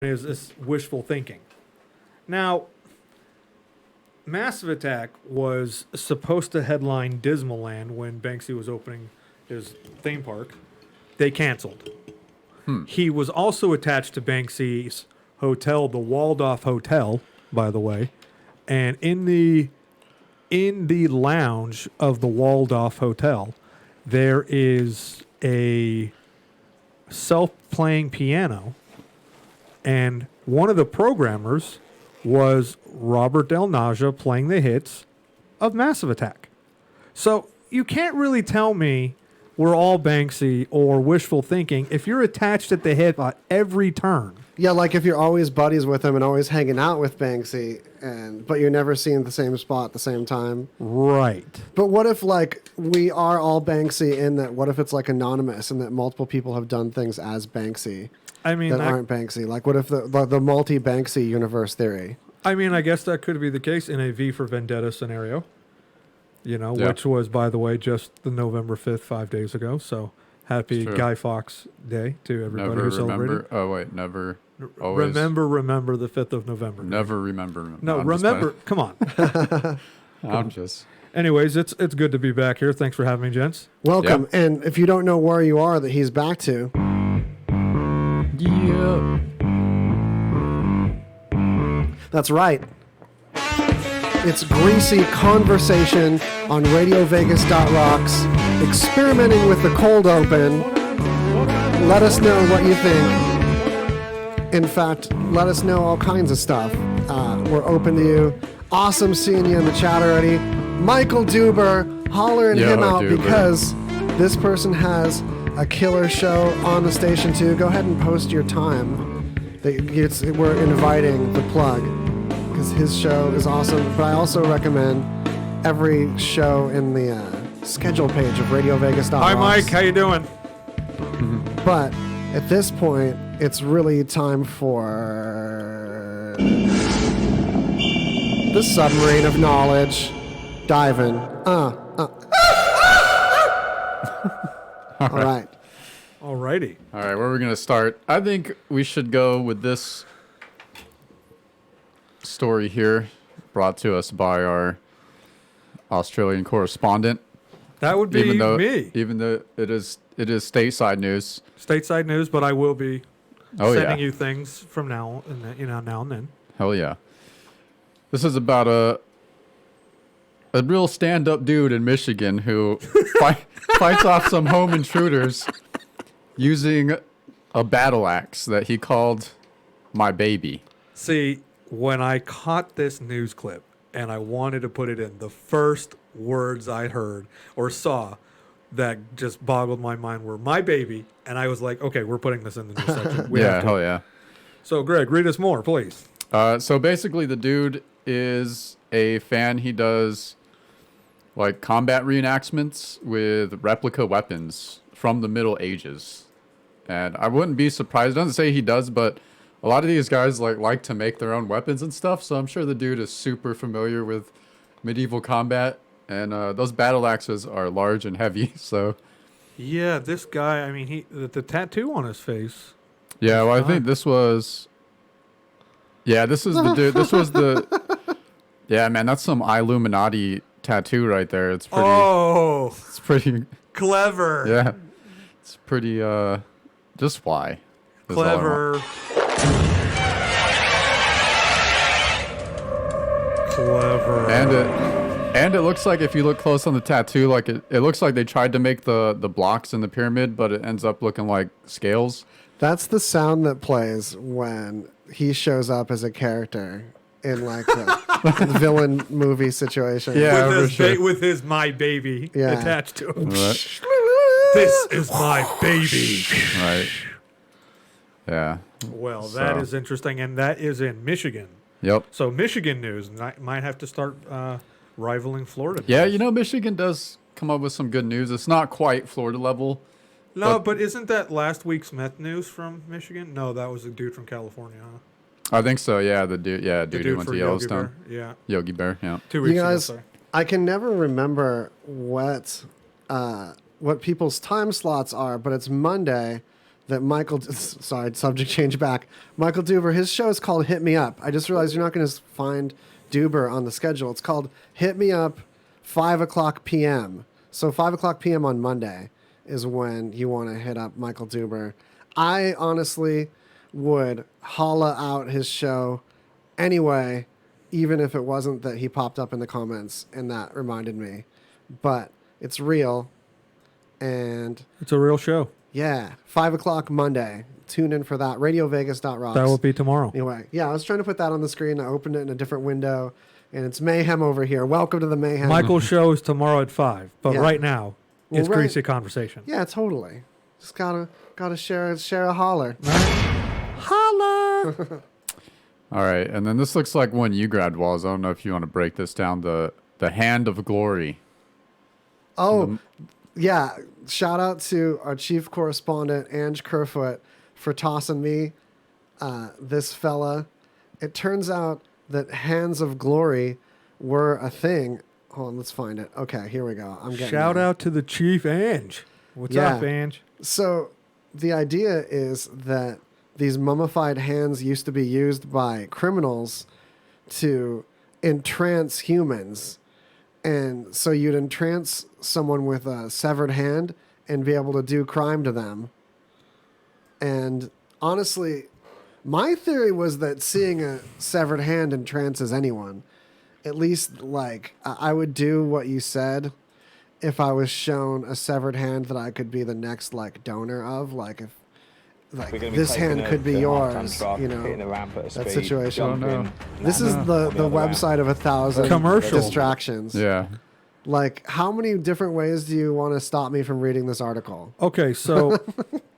is wishful thinking. Now, Massive Attack was supposed to headline Dismaland when Banksy was opening his theme park. They canceled. He was also attached to Banksy's hotel, the Waldorf Hotel, by the way, and in the lounge of the Waldorf Hotel, there is a self-playing piano, and one of the programmers was Robert Del Naja playing the hits of Massive Attack. So you can't really tell me we're all Banksy or wishful thinking if you're attached at the hip at every turn. Yeah, like if you're always buddies with him and always hanging out with Banksy, but you're never seeing the same spot at the same time. Right. But what if, like, we are all Banksy in that, what if it's, like, anonymous and that multiple people have done things as Banksy I mean, that aren't Banksy? Like, what if the multi-Banksy universe theory? I mean, I guess that could be the case in a V for Vendetta scenario, which was, by the way, just the November 5th, 5 days ago. So happy Guy Fawkes Day to everybody who celebrated. Oh, wait, never. Always. Remember the 5th of November. Never remember. No, remember. Come on. I'm just. Anyways, it's good to be back here. Thanks for having me, gents. Welcome. Yep. And if you don't know where you are that he's back to. Yeah. That's right. It's greasy conversation on RadioVegas.rocks, experimenting with the cold open. Let us know what you think. In fact, let us know all kinds of stuff. We're open to you. Awesome seeing you in the chat already. Michael Duber, hollering him out Duber. Because this person has a killer show on the station too. Go ahead and post your time. We're inviting the plug because his show is awesome. But I also recommend every show in the schedule page of RadioVegas.rocks. Hi, Mike. How you doing? But at this point, it's really time for the submarine of knowledge. Diving. All right. Alrighty. All right, where are we going to start? I think we should go with this story here, brought to us by our Australian correspondent. That would be me. Even though it is stateside news. Stateside news, but I will be sending you things from now and then. Hell yeah. This is about a real stand-up dude in Michigan who fights off some home intruders using a battle axe that he called My Baby. See, when I caught this news clip and I wanted to put it in, the first words I heard or saw that just boggled my mind were My Baby, and I was like, okay, we're putting this in the news section. Hell yeah. So, Greg, read us more, please. So basically, the dude is a fan. He does like combat reenactments with replica weapons from the Middle Ages. And I wouldn't be surprised. It doesn't say he does, but a lot of these guys like to make their own weapons and stuff. So I'm sure the dude is super familiar with medieval combat. And those battle axes are large and heavy. So yeah, this guy, I mean, the tattoo on his face. Yeah, well, I think this was... Yeah, this is the dude. This was the... Yeah, man, that's some Illuminati tattoo right there. It's pretty... Oh! It's pretty... Clever. Yeah. It's pretty... Just why? Clever. Clever. And it looks like if you look close on the tattoo, like it looks like they tried to make the blocks in the pyramid, but it ends up looking like scales. That's the sound that plays when he shows up as a character in like a villain movie situation. Yeah, with his My Baby attached to him. Right. This is my baby. Right. Yeah. Well, that is interesting, and that is in Michigan. Yep. So Michigan news might have to start rivaling Florida. Yeah, Michigan does come up with some good news. It's not quite Florida level. No, but isn't that last week's meth news from Michigan? No, that was a dude from California, huh? I think so, yeah. The dude who went to Yellowstone. Yeah. Yogi Bear, yeah. 2 weeks you guys, ago, I can never remember what people's time slots are, but it's Monday, that Michael, sorry, subject change back. Michael Duber, his show is called Hit Me Up. I just realized you're not going to find Duber on the schedule. It's called Hit Me Up 5 o'clock p.m. So 5 o'clock p.m. on Monday is when you want to hit up Michael Duber. I honestly would holla out his show anyway, even if it wasn't that he popped up in the comments and that reminded me. But it's real. And It's a real show. yeah, 5 o'clock Monday. Tune in for that. RadioVegas.rocks. That will be tomorrow. Anyway, yeah, I was trying to put that on the screen. I opened it in a different window, and it's mayhem over here. Welcome to the mayhem. Michael's show is tomorrow at 5, but Yeah. right now, Well, it's right- Greasy Conversation. Yeah, totally. Just gotta share a holler. Holla! All right, and then this looks like one you grabbed, Walls. I don't know if you want to break this down. The Hand of Glory. Oh, yeah. Shout out to our chief correspondent, Ange Kerfoot, for tossing me this fella. It turns out that Hands of Glory were a thing. Hold on, let's find it. Okay, here we go. I'm getting Shout there. out to the Chief Ange. What's Yeah. up, Ange? So the idea is that these mummified hands used to be used by criminals to entrance humans. And so you'd entrance someone with a severed hand and be able to do crime to them. And honestly, my theory was that seeing a severed hand entrances anyone. At least, like, I would do what you said if I was shown a severed hand that I could be the next, like, donor of. Like, if, like, We're gonna be this taking hand a- could be the half-ton yours, truck, you hitting know, the ramp at a that speed, situation. jumping, Oh, no. This is landing the on other ramp. website of 1,000 Commercial. distractions. Yeah. Like, how many different ways do you want to stop me from reading this article? Okay, so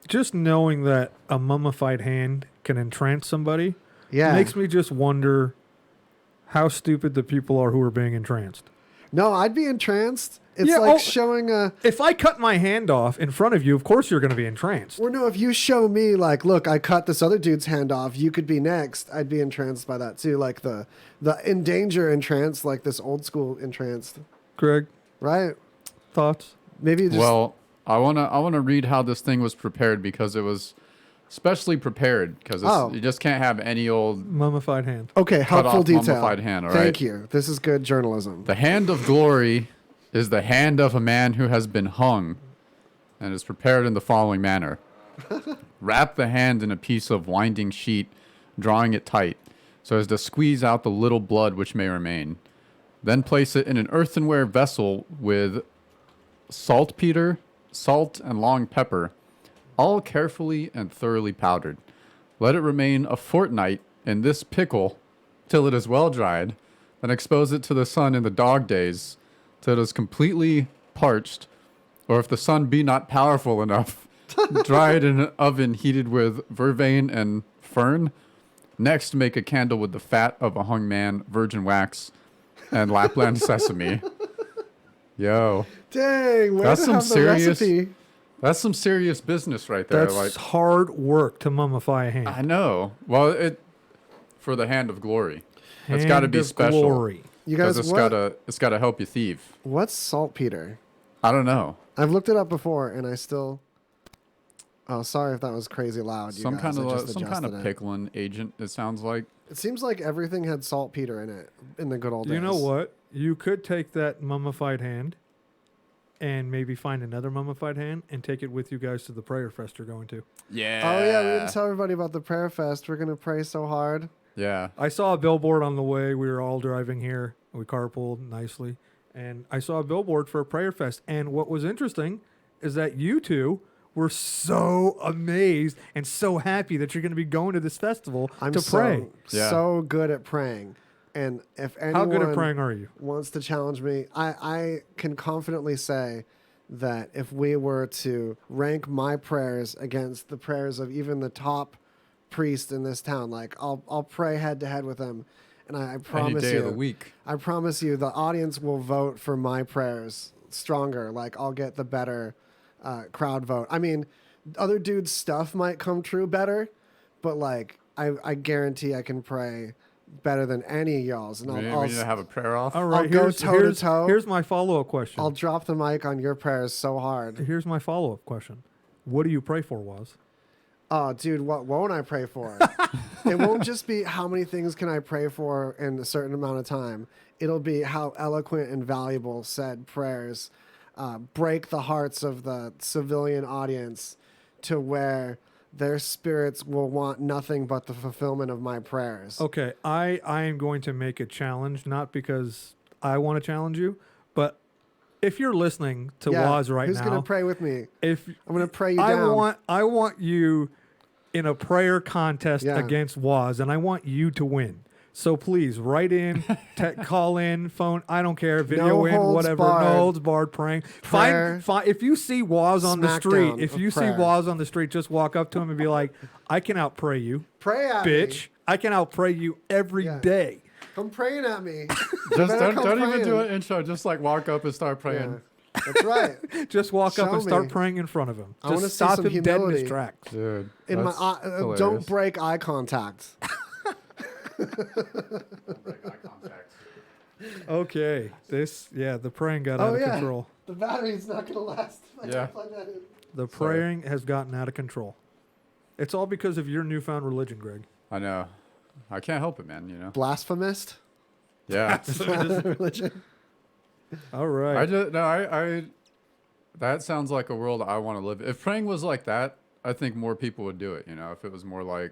just knowing that a mummified hand can entrance somebody Yeah. makes me just wonder how stupid the people are who are being entranced. No, I'd be entranced. It's Yeah, like oh- showing a. If I cut my hand off in front of you, of course you're going to be entranced. Or no, if you show me, like, look, I cut this other dude's hand off, you could be next. I'd be entranced by that too. Like the in danger entranced, like this old school entranced, Greg, right? thoughts? Maybe just. Well, I wanna read how this thing was prepared because it was specially prepared because Oh. you just can't have any old. Mummified hand. okay, cut helpful off detail. mummified hand, all Thank right? you. This is good journalism. The Hand of Glory is the hand of a man who has been hung and is prepared in the following manner. Wrap the hand in a piece of winding sheet, drawing it tight so as to squeeze out the little blood which may remain. Then place it in an earthenware vessel with saltpeter, salt, and long pepper, all carefully and thoroughly powdered. Let it remain a fortnight in this pickle till it is well dried, then expose it to the sun in the dog days till it is completely parched, or if the sun be not powerful enough, dry it in an oven heated with vervain and fern. Next, make a candle with the fat of a hung man, virgin wax, and Lapland sesame. Yo, Dang, where That's to some have the serious- recipe? that's some serious business right there. That's Like, hard work to mummify a hand. I know. Well, for the Hand of Glory, it's got to Hand be of special. glory. You Because guys, it's gotta help you thieve. what's saltpeter? I don't know. I've looked it up before, and I still. Oh, sorry if that was crazy loud. You Some guys. kind I of just some kind of adjusted it. pickling agent. It sounds like. It seems like everything had saltpeter in it in the good old days. You know what? You could take that mummified hand and maybe find another mummified hand and take it with you guys to the prayer fest you're going to. Yeah. Oh yeah, we didn't tell everybody about the prayer fest. We're gonna pray so hard. Yeah. I saw a billboard on the way. We were all driving here. We carpooled nicely. And I saw a billboard for a prayer fest. And what was interesting is that you two were so amazed and so happy that you're going to be going to this festival I'm to so, pray. Yeah. so good at praying. And if anyone How good at praying are you? wants to challenge me, I can confidently say that if we were to rank my prayers against the prayers of even the top priest in this town, like I'll pray head to head with them, and I Any promise day you, of the week. I promise you, the audience will vote for my prayers stronger. Like I'll get the better crowd vote. I mean, other dudes' stuff might come true better, but like I guarantee I can pray better than any of y'all's, and We I'll need to have a prayer off. All right, go here's, toe to here's, toe. here's my follow-up question. I'll drop the mic on your prayers so hard. Here's my follow-up question. What do you pray for, Waz? Oh, dude, what won't I pray for? It won't just be how many things can I pray for in a certain amount of time. It'll be how eloquent and valuable said prayers break the hearts of the civilian audience to where their spirits will want nothing but the fulfillment of my prayers. Okay, I am going to make a challenge, not because I want to challenge you, but if you're listening to Waz right who's now, going to pray with me? if I'm going to pray you down. I want you in a prayer contest Yeah. against Waz, and I want you to win. So please write in, call in, phone. I don't care, video No in, holds whatever. barred. No holds barred. Praying. Prayer. Find if you see Waz on the Smackdown street. If of you see prayer. Waz on the street, just walk up to him and be like, "I can out pray you, Pray at bitch. me. I can out pray you every Yeah. day." Come praying at me. Just better come don't even do praying. an intro. Just like walk up and start Yeah, praying. that's right. Just walk up Show and start me. praying in front of him. I wanna Just see stop some him dead in his humility. tracks. Dude, In my that's hilarious. don't break eye contact. Okay, the praying got Oh, out of yeah. control. The battery's not going to last. if I Yeah. don't plug that in. The Sorry. praying has gotten out of control. It's all because of your newfound religion, Greg. I know. I can't help it, man. Blasphemist? Yeah. Is that religion? All right. I that sounds like a world I want to live in. If praying was like that, I think more people would do it. If it was more like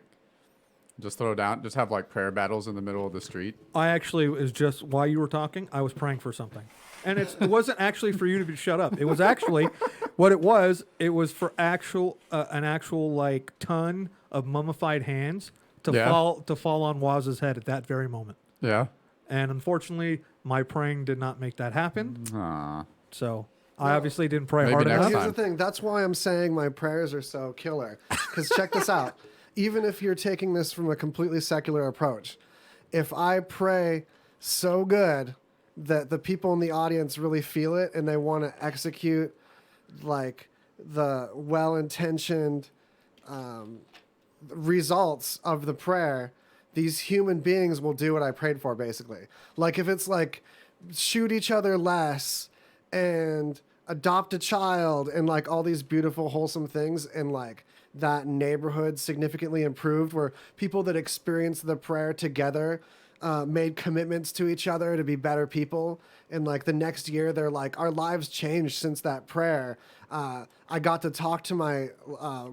just have like prayer battles in the middle of the street. I actually was just while you were talking, I was praying for something, and it wasn't actually for you to be shut up. It was actually what it was. It was for an actual like ton of mummified hands to Yeah. fall on Waz's head at that very moment. Yeah. And unfortunately, my praying did not make that happen. Aw. So I obviously didn't pray Maybe hard next enough. Here's time. the thing. That's why I'm saying my prayers are so killer. Because check this out. Even if you're taking this from a completely secular approach, if I pray so good that the people in the audience really feel it and they want to execute like the well-intentioned results of the prayer, these human beings will do what I prayed for, basically. Like if it's like shoot each other less and adopt a child and like all these beautiful, wholesome things, and like that neighborhood significantly improved where people that experienced the prayer together made commitments to each other to be better people. And like the next year, they're like, our lives changed since that prayer. I got to talk to my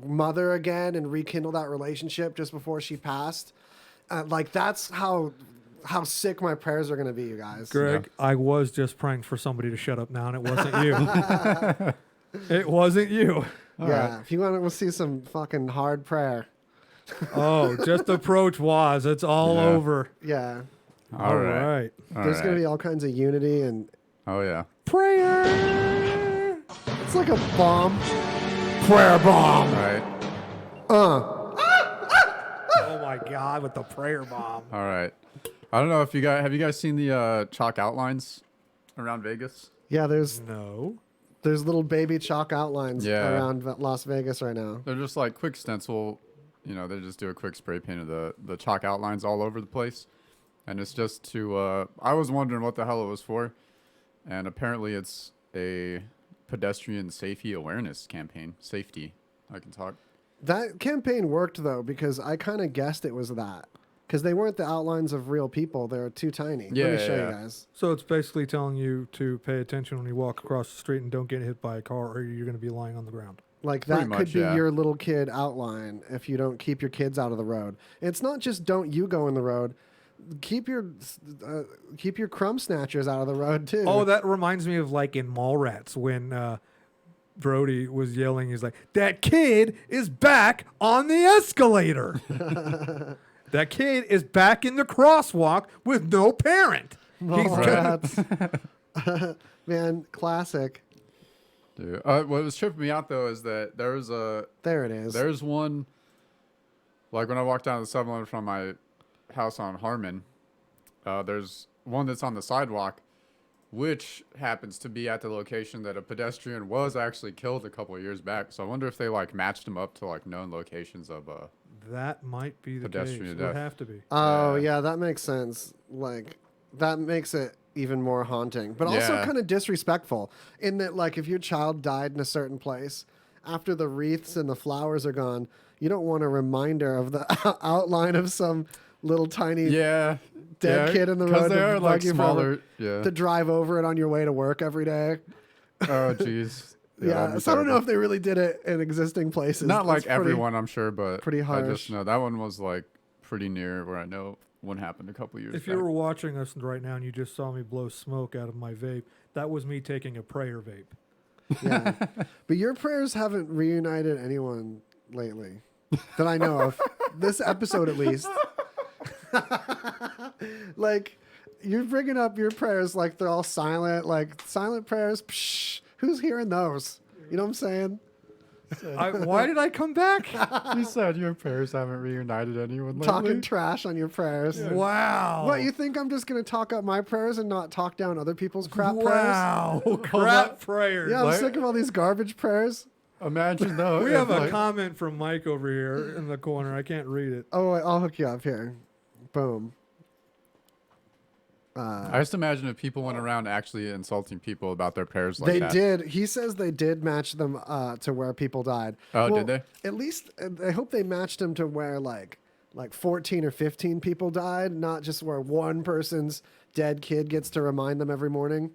mother again and rekindle that relationship just before she passed. Like that's how sick my prayers are going to be, you guys. Greg, I was just praying for somebody to shut up now, and it wasn't you. It wasn't you. Yeah, if you want to see some fucking hard prayer. Oh, just approach Waz. It's all Yeah. over. Yeah. All right. All There's going right. to be all kinds of unity, and Oh yeah. Prayer. it's like a bomb. Prayer bomb. All right. Oh my God, with the prayer bomb. All right. I don't know if have you guys seen the chalk outlines around Vegas? Yeah, there's No. little baby chalk outlines Yeah. around Las Vegas right now. They're just like quick stencil. They just do a quick spray paint of the chalk outlines all over the place. And it's just to, I was wondering what the hell it was for. And apparently it's a pedestrian safety awareness campaign. Safety. I can talk. That campaign worked, though, because I kind of guessed it was that. Because they weren't the outlines of real people. They're too tiny. Let me Yeah, show yeah. you guys. So it's basically telling you to pay attention when you walk across the street and don't get hit by a car, or you're going to be lying on the ground. Like, Pretty that much, could be yeah. your little kid outline if you don't keep your kids out of the road. It's not just don't you go in the road. Keep your crumb snatchers out of the road, too. Oh, that reminds me of like in Mallrats when Brody was yelling. He's like, "That kid is back on the escalator. That kid is back in the crosswalk with no parent." He's Mallrats. Man, classic. Dude. What was tripping me out though is that There it is. there's one, like when I walked down the 7-Eleven from my house on Harmon, there's one that's on the sidewalk, which happens to be at the location that a pedestrian was actually killed a couple of years back. So I wonder if they like matched them up to like known locations of That might be the case. Pedestrian It death. would have to be. Oh, yeah, that makes sense. Like, that makes it even more haunting, but also Yeah. kind of disrespectful in that, like, if your child died in a certain place, after the wreaths and the flowers are gone, you don't want a reminder of the outline of some little tiny Yeah. dead kid in the road they to are like bug you forever, smaller. Yeah. to drive over it on your way to work every day. Oh, jeez. Yeah, that'd be so I don't know terrible. if they really did it in existing places. Not like It's pretty- everyone, I'm sure, but pretty I harsh. just know that one was like pretty near where I know one happened a couple years If back. you were watching us right now and you just saw me blow smoke out of my vape, that was me taking a prayer vape. Yeah, but your prayers haven't reunited anyone lately that I know of. This episode, at least. Like, you're bringing up your prayers like they're all silent, like silent prayers. Psh, who's hearing those? You know what I'm saying? Why did I come back? You said your prayers haven't reunited anyone lately. Talking trash on your prayers. Wow. What, you think I'm just going to talk up my prayers and not talk down other people's crap prayers? Wow. Crap prayers. Yeah, I'm Like- sick of all these garbage prayers. Imagine though. We if, have a like, comment from Mike over here in the corner. I can't read it. Oh, wait, I'll hook you up here. Boom. I just imagine if people went around actually insulting people about their prayers like They that. did. He says they did match them to where people died. Oh, did they? At least I hope they matched them to where like 14 or 15 people died, not just where one person's dead kid gets to remind them every morning.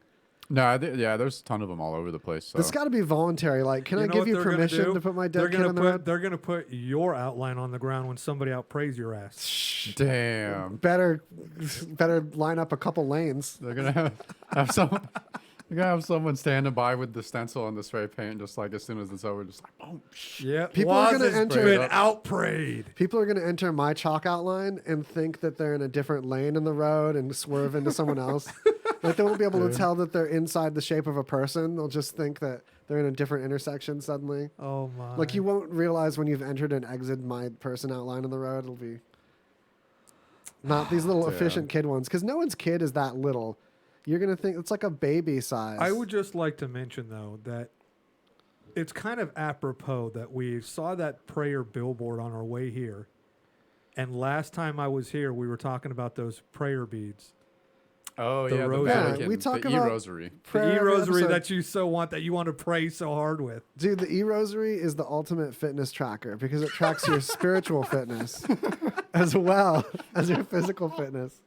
No, yeah, there's a ton of them all over the place. So. It's got to be voluntary. Like, can I know give what you they're gonna permission do? to put my They're dead kid gonna on the put road? they're gonna put your outline on the ground when somebody outprays your ass. Damn. Better line up a couple lanes. They're gonna have some. You're gonna have someone standing by with the stencil and the spray paint, just like as soon as it's over, just like boom. Yeah, People are Waz gonna has enter- been outprayed. People are going to enter my chalk outline and think that they're in a different lane in the road and swerve into someone else. Like, they won't be able to tell that they're inside the shape of a person. They'll just think that they're in a different intersection suddenly. Oh my! Like, you won't realize when you've entered and exited my person outline on the road. It'll be not these little Damn. efficient kid ones, because no one's kid is that little. You're going to think it's like a baby size. I would just like to mention though that it's kind of apropos that we saw that prayer billboard on our way here, and last time I was here, we were talking about those prayer beads. Oh The yeah, the rosary. Vatican, Yeah, we talk the about- e-rosary. Prayer The every e-rosary episode. that you so want, that you want to pray so hard with. Dude, the e-rosary is the ultimate fitness tracker because it tracks your spiritual fitness as well as your physical fitness.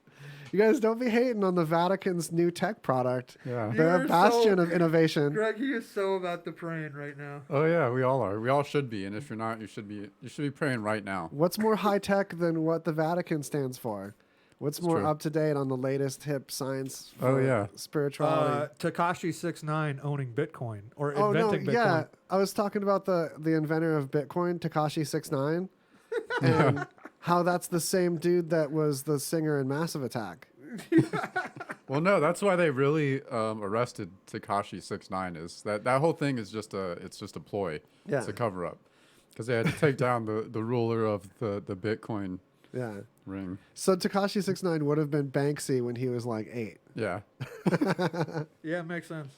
You guys don't be hating on the Vatican's new tech product. Yeah. They're You're a bastion so- of innovation. Greg, he is so about the praying right now. Oh yeah, we all are. We all should be. And if you're not, you should be. You should be praying right now. What's more high tech than what the Vatican stands for? What's more true. up to date on the latest hip science for Oh, yeah. spirituality? Takashi 69 owning Bitcoin or Oh no, inventing Bitcoin. yeah. I was talking about the inventor of Bitcoin, Takashi 69, and how that's the same dude that was the singer in Massive Attack. Well, no, that's why they really arrested Tekashi 6ix9ine. Is that whole thing is just a ploy. Yeah. It's a cover up because they had to take down the ruler of the Bitcoin Yeah. ring. So Takashi 69 would have been Banksy when he was like 8. Yeah, Yeah, it makes sense.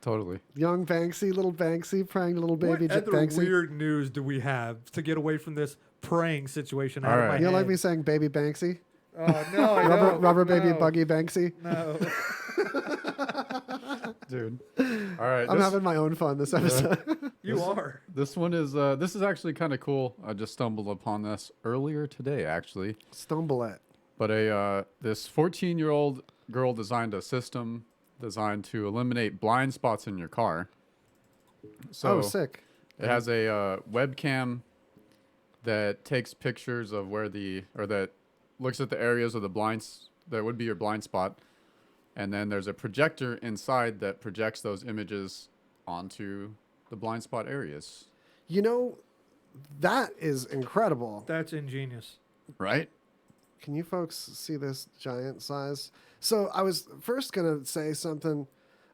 totally. Young Banksy, little Banksy, praying little baby What other Banksy. weird news do we have to get away from this praying situation out All of my right. You don't like head? me saying baby Banksy? Oh, no, I don't. Rubber baby No. buggy Banksy? No. Dude. All right. I'm having my own fun this episode. You are. This one is this is actually kind of cool. I just stumbled upon this earlier today, actually. Stumble it. But this 14-year-old girl designed a system designed to eliminate blind spots in your car. So Oh, sick. it has a webcam that takes pictures of that looks at the areas of the blinds that would be your blind spot, and then there's a projector inside that projects those images onto the blind spot areas. You know, that is incredible. That's ingenious. Right? Can you folks see this giant size? So I was first going to say something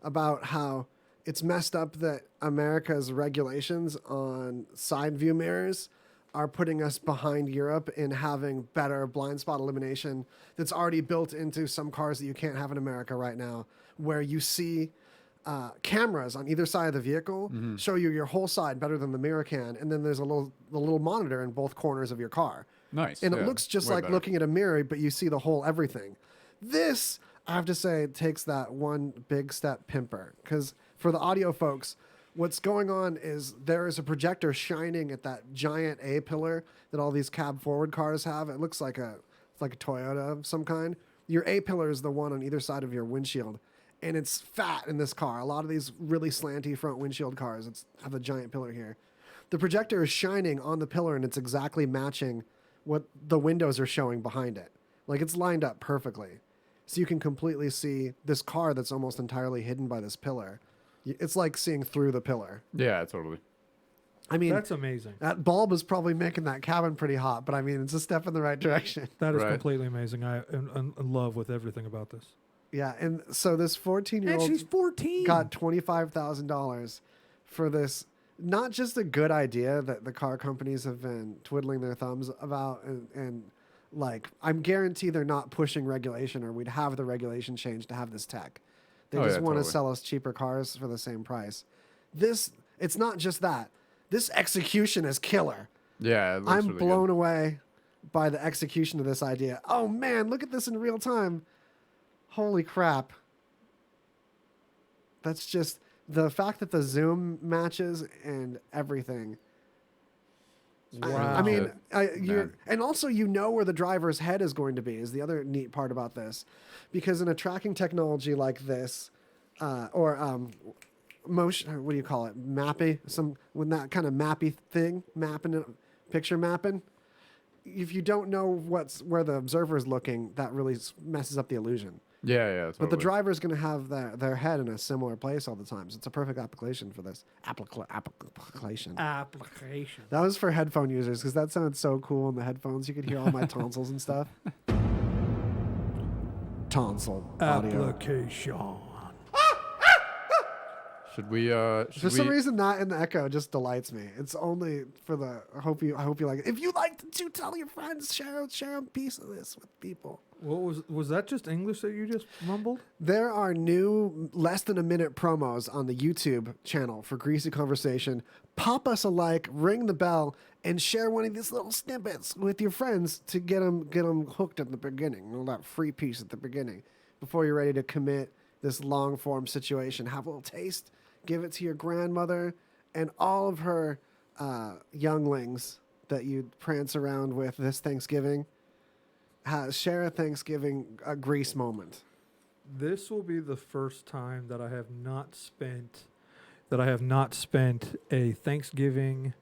about how it's messed up that America's regulations on side view mirrors are putting us behind Europe in having better blind spot elimination that's already built into some cars that you can't have in America right now, where you see cameras on either side of the vehicle show you your whole side better than the mirror can, and then there's a little monitor in both corners of your car. Nice. And it yeah, looks just way like better. looking at a mirror, but you see the whole everything. This, I have to say, takes that one big step pimper. Because for the audio folks, What's going on is there is a projector shining at that giant A pillar that all these cab forward cars have. It looks like it's like a Toyota of some kind. Your A pillar is the one on either side of your windshield, and it's fat in this car. A lot of these really slanty front windshield cars have a giant pillar here. The projector is shining on the pillar, and it's exactly matching what the windows are showing behind it. Like, it's lined up perfectly. So you can completely see this car that's almost entirely hidden by this pillar. It's like seeing through the pillar. Yeah, totally. I mean, That's amazing. that bulb is probably making that cabin pretty hot, but I mean, it's a step in the right direction. That is Right. completely amazing. I am in love with everything about this. Yeah, and so this 14-year-old And she's 14. got $25,000 for this. Not just a good idea that the car companies have been twiddling their thumbs about, and like, I'm guaranteed they're not pushing regulation, or we'd have the regulation change to have this tech. They Oh, just yeah, want to totally. sell us cheaper cars for the same price. It's not just that. This execution is killer. Yeah, it looks I'm really blown good. away by the execution of this idea. Oh man, look at this in real time. Holy crap. That's just the fact that the zoom matches and everything. Wow. I mean, Man. and also you know where the driver's head is going to be is the other neat part about this, because in a tracking technology like this, or motion, what do you call it, when that kind of mappy thing, picture mapping. If you don't know where the observer is looking, that really messes up the illusion. Yeah, totally. But the driver is going to have their head in a similar place all the time. So it's a perfect application for this. Application. Application. That was for headphone users because that sounded so cool in the headphones. You could hear all my tonsils and stuff. Tonsil audio. Application. Should we? For some reason, that in the echo just delights me. It's only for the. I hope you like it. If you liked it too, tell your friends. Share a piece of this with people. What was that? Just English that you just mumbled? There are new less than a minute promos on the YouTube channel for Greasy Conversation. Pop us a like, ring the bell, and share one of these little snippets with your friends to get them hooked at the beginning. You know, that free piece at the beginning before you're ready to commit this long form situation. Have a little taste, give it to your grandmother and all of her younglings that you prance around with this Thanksgiving. Share a Thanksgiving Grease moment. This will be the first time that I have not spent a Thanksgiving,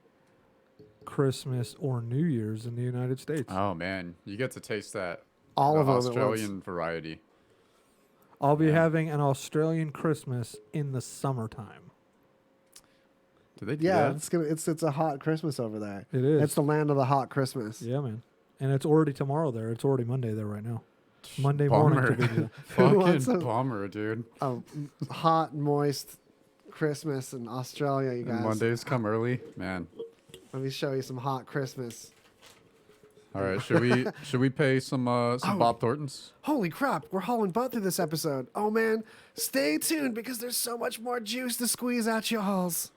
Christmas, or New Year's in the United States. Oh man, you get to taste that All of them at Australian variety. I'll be having an Australian Christmas in the summertime. Do they do Yeah, that? it's a hot Christmas over there. It is. It's the land of the hot Christmas. Yeah, man. And it's already tomorrow there. It's already Monday there right now. Monday morning. Bummer. To be there. wants Fucking a- bummer, dude. A hot, moist Christmas in Australia, you guys. And Mondays come early, man. Let me show you some hot Christmas. All right, should we pay some Bob Thorntons? Holy crap, we're hauling butt through this episode. Oh man, stay tuned because there's so much more juice to squeeze out your halls.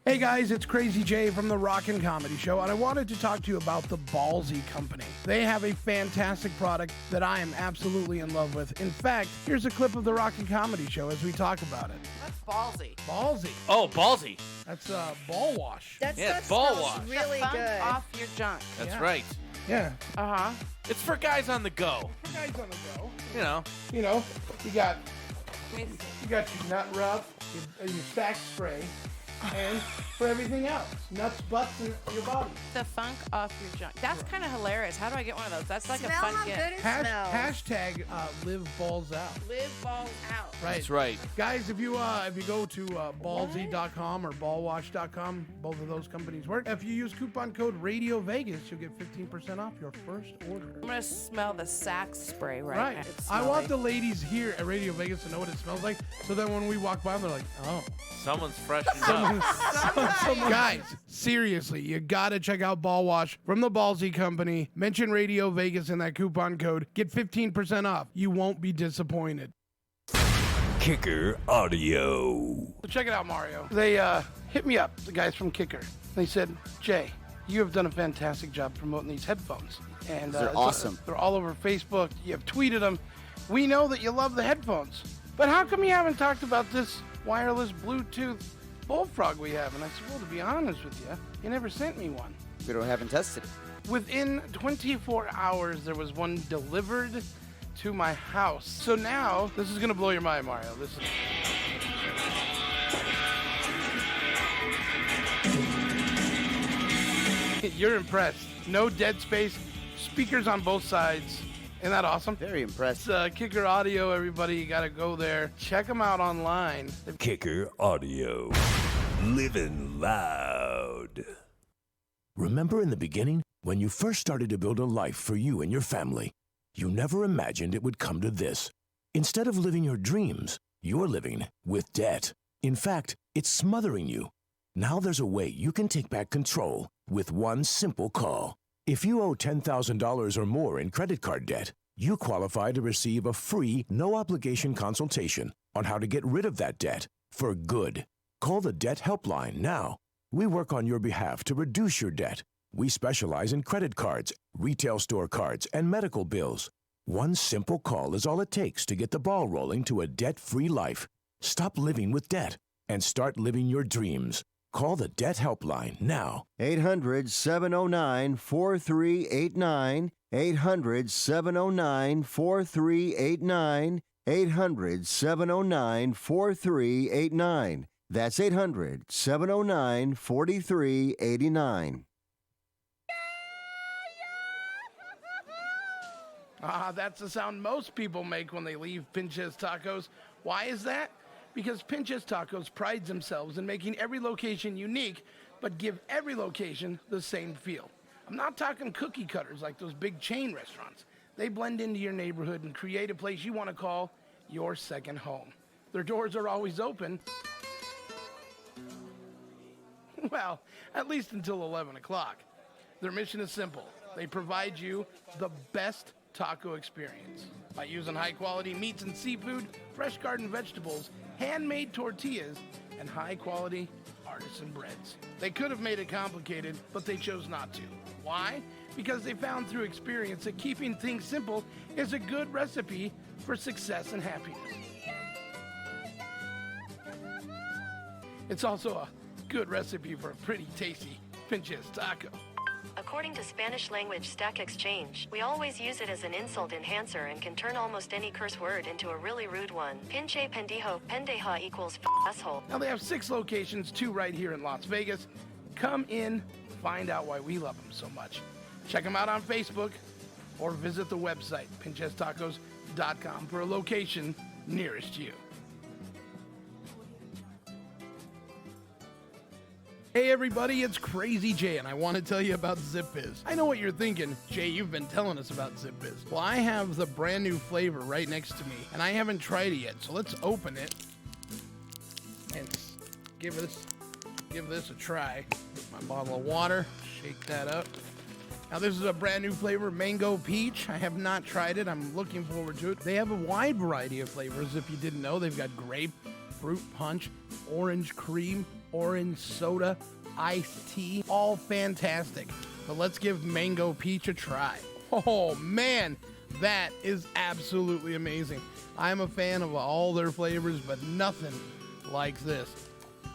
Hey guys, it's Crazy Jay from the Rockin' Comedy Show, and I wanted to talk to you about the Ballsy Company. They have a fantastic product that I am absolutely in love with. In fact, here's a clip of the Rockin' Comedy Show as we talk about it. That's ballsy. Ballsy. Oh, ballsy. That's ball wash. That Yeah, stuff ball smells wash. really The funk good. off your junk. That's Yeah. right. Yeah. Uh-huh. It's for guys on the go. Guys on the go. You know. You know, you got your nut rub, your stack spray, and for everything else, nuts, butts, and your body. The funk off your junk. That's kind of hilarious. How do I get one of those? That's like Smell a fun how gift. good it smells. Hashtag live balls out. Live balls out. Right. That's right. Guys, if you go to ballsy.com or ballwash.com, both of those companies work. If you use coupon code Radio Vegas, you'll get 15% off your first order. I'm going to smell the sack spray right now. Right. It's I want the smelly. ladies here at Radio Vegas to know what it smells like, so that when we walk by them, they're like, oh. Someone's freshened up. Guys, seriously, you gotta check out Ball Wash from the Ballsy Company. Mention Radio Vegas in that coupon code. Get 15% off. You won't be disappointed. Kicker Audio. So check it out, Mario. They hit me up, the guys from Kicker. They said, Jay, you have done a fantastic job promoting these headphones. And They're awesome. They're all over Facebook. You have tweeted them. We know that you love the headphones. But how come you haven't talked about this wireless Bluetooth bullfrog we have. And I said, well, to be honest with you, you never sent me one. We haven't tested it. Within 24 hours, there was one delivered to my house. So now, this is gonna blow your mind, Mario. Listen. You're impressed. No dead space, speakers on both sides. Isn't that awesome? Very impressed. It's Kicker Audio, everybody. You gotta go there. Check them out online. Kicker Audio. Living loud. Remember in the beginning, when you first started to build a life for you and your family, you never imagined it would come to this. Instead of living your dreams, you're living with debt. In fact, it's smothering you. Now there's a way you can take back control with one simple call. If you owe $10,000 or more in credit card debt, you qualify to receive a free, no-obligation consultation on how to get rid of that debt for good. Call the Debt Helpline now. We work on your behalf to reduce your debt. We specialize in credit cards, retail store cards, and medical bills. One simple call is all it takes to get the ball rolling to a debt-free life. Stop living with debt and start living your dreams. Call the Debt Helpline now. 800-709-4389. 800-709-4389. 800-709-4389. That's 800-709-4389. That's the sound most people make when they leave Pinches Tacos. Why is that? Because Pinches Tacos prides themselves in making every location unique, but give every location the same feel. I'm not talking cookie cutters like those big chain restaurants. They blend into your neighborhood and create a place you want to call your second home. Their doors are always open. Well, at least until 11 o'clock. Their mission is simple. They provide you the best taco experience by using high-quality meats and seafood, fresh garden vegetables, handmade tortillas, and high-quality artisan breads. They could have made it complicated, but they chose not to. Why? Because they found through experience that keeping things simple is a good recipe for success and happiness. It's also a good recipe for a pretty tasty Pinches taco. According to Spanish language Stack Exchange, we always use it as an insult enhancer and can turn almost any curse word into a really rude one. Pinche pendejo, pendeja equals asshole. Now they have 6 locations, 2 right here in Las Vegas. Come in, find out why we love them so much. Check them out on Facebook or visit the website, pinchestacos.com, for a location nearest you. Hey everybody, it's Crazy Jay, and I want to tell you about ZipFizz. I know what you're thinking. Jay, you've been telling us about ZipFizz. Well, I have the brand new flavor right next to me, and I haven't tried it yet, so let's open it and give this a try. Get my bottle of water, shake that up. Now this is a brand new flavor, Mango Peach. I have not tried it. I'm looking forward to it. They have a wide variety of flavors. If you didn't know, they've got grape, fruit punch, orange cream, orange soda, iced tea, all fantastic. But let's give Mango Peach a try. Oh man, that is absolutely amazing. I'm a fan of all their flavors, but nothing like this.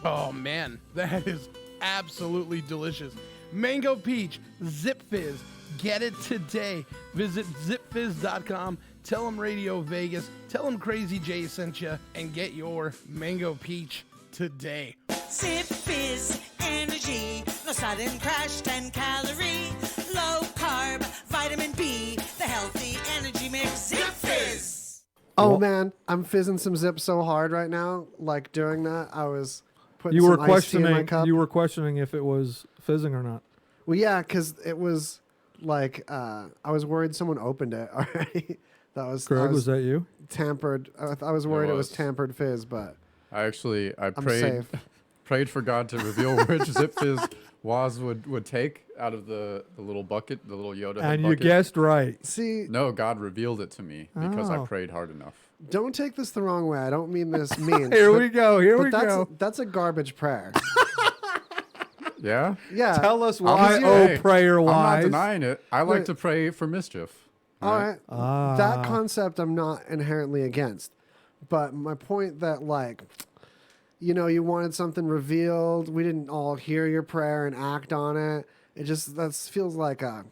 Oh man, that is absolutely delicious. Mango Peach, ZipFizz. Get it today. Visit zipfizz.com. Tell them Radio Vegas. Tell them Crazy Jay sent you, and get your Mango Peach today. ZipFizz energy, no sudden crash, 10 calorie, low carb, vitamin B, the healthy energy mix. ZipFizz. Oh man, I'm fizzing some Zip so hard right now. Like during that, I was putting You were some iced tea in my questioning. cup. You were questioning if it was fizzing or not. Well, yeah, because it was like I was worried someone opened it already. Greg, was that you? Tampered. I was worried it was was. tampered fizz, but I I'm prayed safe. prayed for God to reveal which Zip Fizz Waz would take out of the little bucket, the little Yoda head And you bucket. guessed right. See, No, God revealed it to me because I Oh. prayed hard enough. don't take this the wrong way. I don't mean this mean. Here but- we go. Here but we that's, go. That's a garbage prayer. Yeah? Yeah. Tell us I'm why, not- oh hey, prayer I'm not wise. denying it. I like Wait. to pray for mischief. All right. Ah. That concept I'm not inherently against. But my point that, like, you wanted something revealed. We didn't all hear your prayer and act on it. It just feels like a.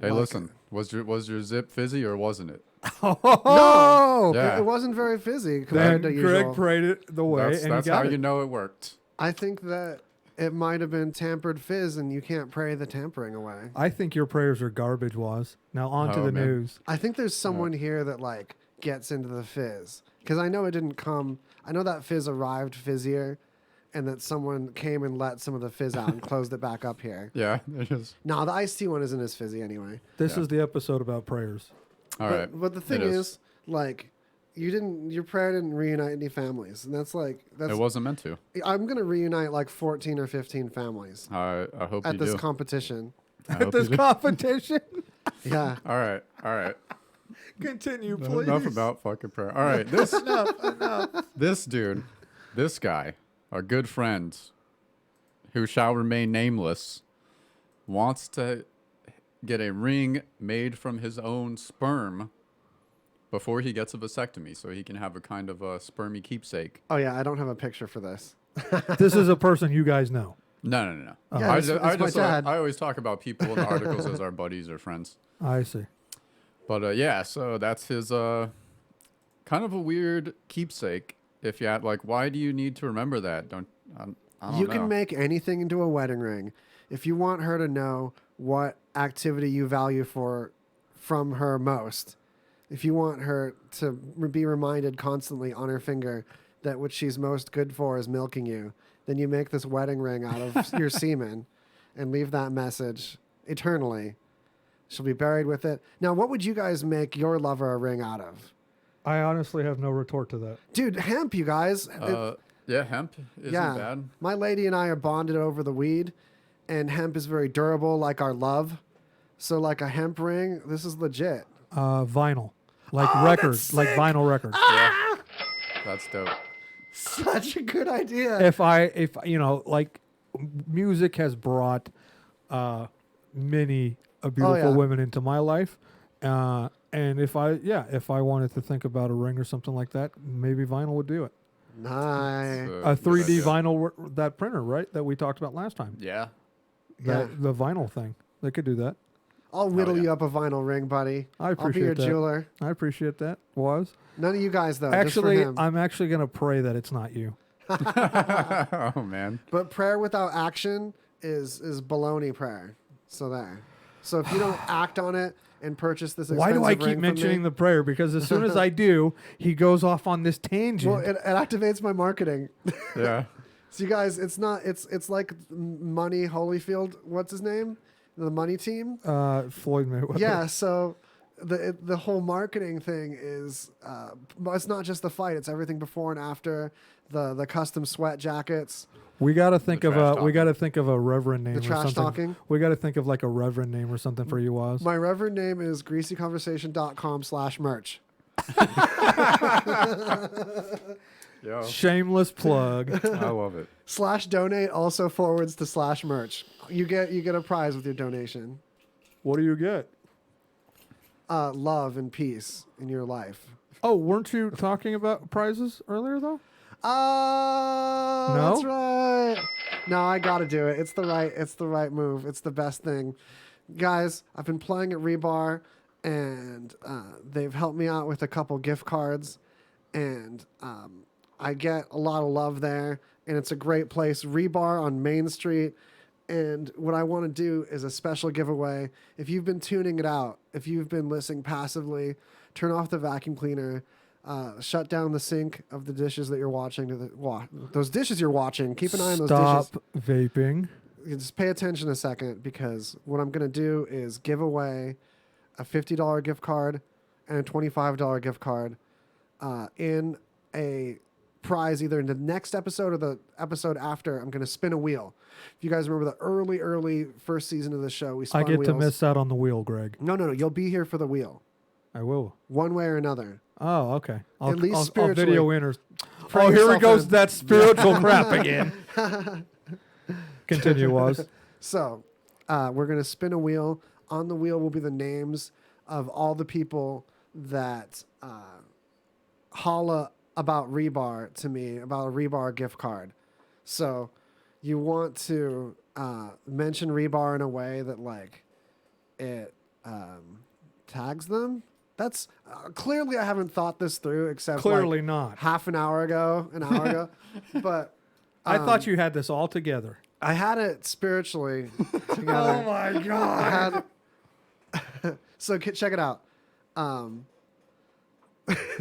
Hey, listen. Was your zip fizzy or wasn't it? No, Yeah. it wasn't very fizzy compared Then to Greg usual. prayed it the way, and That's he got how it. you know it worked. I think that it might have been tampered fizz, and you can't pray the tampering away. I think your prayers are garbage, Waz. Now on to Oh, the man. news. I think there's someone here that like gets into the fizz because I know it didn't come. I know that fizz arrived fizzier, and that someone came and let some of the fizz out and closed it back up here. Yeah, it is. No, the iced tea one isn't as fizzy anyway. This is the episode about prayers. All right. But the thing It is, like, your prayer didn't reunite any families, and that's It wasn't meant to. I'm gonna reunite like 14 or 15 families I hope at you this do. competition. I At hope this you do. competition. Yeah. All right. Continue, please. Enough about fucking prayer. All right, this dude, this guy, our good friend, who shall remain nameless, wants to get a ring made from his own sperm before he gets a vasectomy, so he can have a kind of a spermy keepsake. Oh yeah, I don't have a picture for this. This is a person you guys know. No. Yeah, it's my dad. I always talk about people in the articles as our buddies or friends. I see. But yeah, so that's his kind of a weird keepsake. If you had, like, why do you need to remember that? I don't You know. can make anything into a wedding ring. If you want her to know what activity you value from her most, if you want her to be reminded constantly on her finger that what she's most good for is milking you, then you make this wedding ring out of your semen and leave that message eternally. She'll be buried with it. Now, what would you guys make your lover a ring out of? I honestly have no retort to that. Dude, hemp, you guys. Yeah, hemp isn't bad. My lady and I are bonded over the weed, and hemp is very durable, like our love. So, like a hemp ring, this is legit. Vinyl, like records, like vinyl records. Yeah, that's dope. Such a good idea. If like music has brought many beautiful women into my life, and if I wanted to think about a ring or something like that, maybe vinyl would do it. Nice. A 3D vinyl, that printer, right? That we talked about last time. Yeah. Yeah. The vinyl thing. They could do that. I'll whittle you up a vinyl ring, buddy. I appreciate I'll be your that. jeweler. I appreciate that. Was None of you guys though. actually, just for him. I'm actually gonna pray that it's not you. Oh man. But prayer without action is baloney prayer. So there. So if you don't act on it and purchase this Why expensive do I ring keep from mentioning me, the prayer? Because as soon as I do, he goes off on this tangent. well, it activates my marketing. Yeah. So you guys, it's like Money Holyfield. What's his name? The Money Team. Floyd Mayweather. Yeah. So the whole marketing thing is it's not just the fight; it's everything before and after. The custom sweat jackets. We got to think of trash a reverend name. The or trash something. talking? We got to think of like a reverend name or something for you, Oz. My reverend name is greasyconversation.com/merch. Yo, Shameless plug. I love it. /donate also forwards to /merch. You get a prize with your donation. What do you get? Love and peace in your life. Oh, weren't you talking about prizes earlier though? Oh, No? that's right. No, I got to do it. It's the right move. It's the best thing. Guys, I've been playing at Rebar, and they've helped me out with a couple gift cards, and I get a lot of love there, and it's a great place. Rebar on Main Street. And what I want to do is a special giveaway. If you've been tuning it out, if you've been listening passively, turn off the vacuum cleaner, shut down the sink of the dishes that you're watching. Those dishes you're watching, keep an eye on those dishes. Stop vaping. You just pay attention a second, because what I'm going to do is give away a $50 gift card and a $25 gift card in a prize either in the next episode or the episode after. I'm going to spin a wheel. If you guys remember the early first season of the show, we spun I get wheels. to miss out on the wheel, Greg. No. You'll be here for the wheel. I will. One way or another. Oh, okay. At least I'll spiritually. video winners. Pray Oh, here yourself goes in. that spiritual crap again. Continue, Waz. So, we're going to spin a wheel. On the wheel will be the names of all the people that holla about Rebar to me, about a Rebar gift card. So you want to mention Rebar in a way that like it tags them. That's clearly I haven't thought this through except Clearly like not. half an hour ago. But I thought you had this all together. I had it spiritually together. Oh my God. So check it out. Why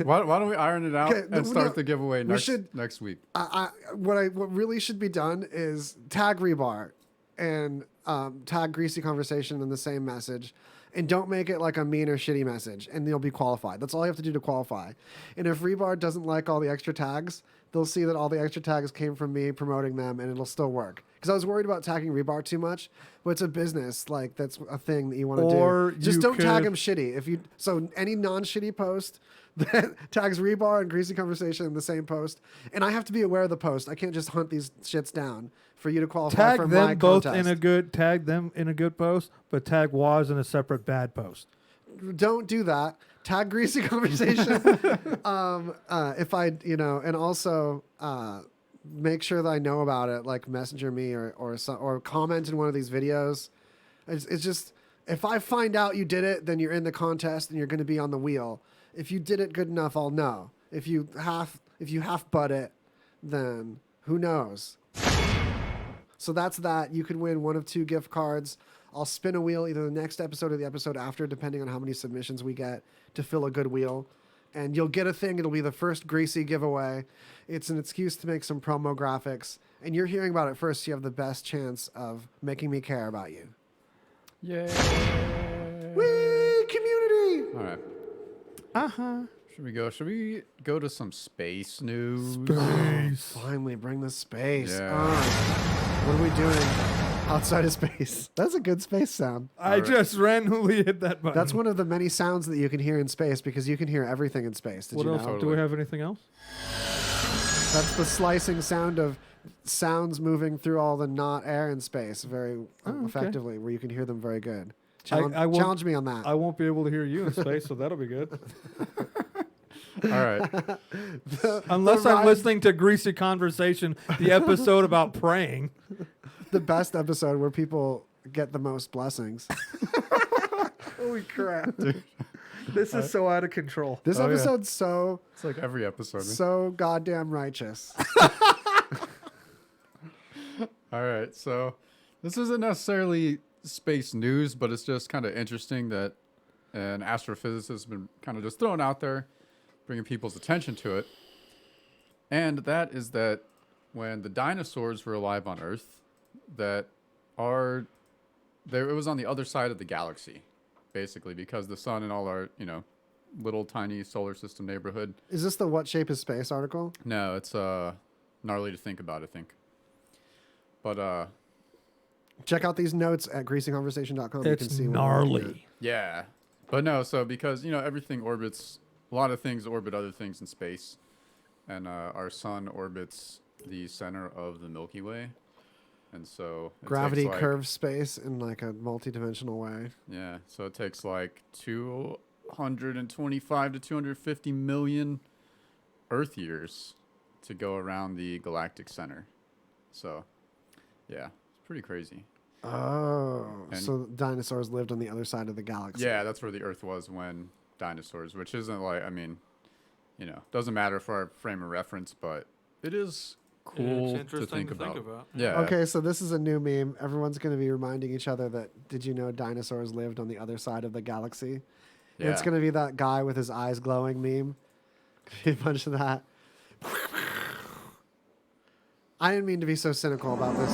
don't we iron it out Okay, and start the giveaway next week? What really should be done is tag Rebar and tag Greasy Conversation in the same message. And don't make it like a mean or shitty message, and you'll be qualified. That's all you have to do to qualify. And if Rebar doesn't like all the extra tags, they'll see that all the extra tags came from me promoting them, and it'll still work. Because I was worried about tagging Rebar too much, but it's a business. Like, that's a thing that you want to do. Just don't tag him shitty. So any non-shitty post that tags Rebar and Greasy Conversation in the same post, and I have to be aware of the post. I can't just hunt these shits down for you to qualify for my contest. Tag them in a good post, but tag Waz in a separate bad post. Don't do that. Tag Greasy Conversation. And also make sure that I know about it, like messenger me or comment in one of these videos. It's just, if I find out you did it, then you're in the contest and you're going to be on the wheel. If you did it good enough, I'll know. If you half butt it, then who knows? So that's that. You could win one of 2 gift cards. I'll spin a wheel either the next episode or the episode after, depending on how many submissions we get to fill a good wheel. And you'll get a thing. It'll be the first Greasy giveaway. It's an excuse to make some promo graphics. And you're hearing about it first. So you have the best chance of making me care about you. Yay. Whee! Community! All right. Uh-huh. Should we go to some space news? Space. Finally, bring the space. Yeah. What are we doing outside of space? That's a good space sound. I just randomly hit that button. That's one of the many sounds that you can hear in space because you can hear everything in space. Did what you else? know? Do we have anything else? That's the slicing sound of sounds moving through all the not air in space very effectively, where you can hear them very good. Challenge me on that. I won't be able to hear you in space, so that'll be good. All right. Unless I'm listening to Greasy Conversation, the episode about praying. The best episode where people get the most blessings. Holy crap. Dude. This is so out of control. This episode's so... It's like every episode. Man. So goddamn righteous. All right. So this isn't necessarily space news, but it's just kind of interesting that an astrophysicist has been kind of just thrown out there, bringing people's attention to it. And that is that when the dinosaurs were alive on Earth, it was on the other side of the galaxy, basically, because the sun and all our, little tiny solar system neighborhood. Is this the What Shape is Space article? No, it's gnarly to think about, I think. But check out these notes at greasyconversation.com. You can see gnarly. Yeah. But no, so because, everything orbits, a lot of things orbit other things in space. And our sun orbits the center of the Milky Way. And so gravity curves space in like a multi-dimensional way. Yeah. So it takes like 225 to 250 million Earth years to go around the galactic center. So, yeah, it's pretty crazy. Oh, so dinosaurs lived on the other side of the galaxy. Yeah, that's where the Earth was when dinosaurs, which isn't like, doesn't matter for our frame of reference, but it is cool to think about. Yeah. Okay, so this is a new meme. Everyone's going to be reminding each other that, did you know dinosaurs lived on the other side of the galaxy? Yeah. It's going to be that guy with his eyes glowing meme. A bunch of that. I didn't mean to be so cynical about this.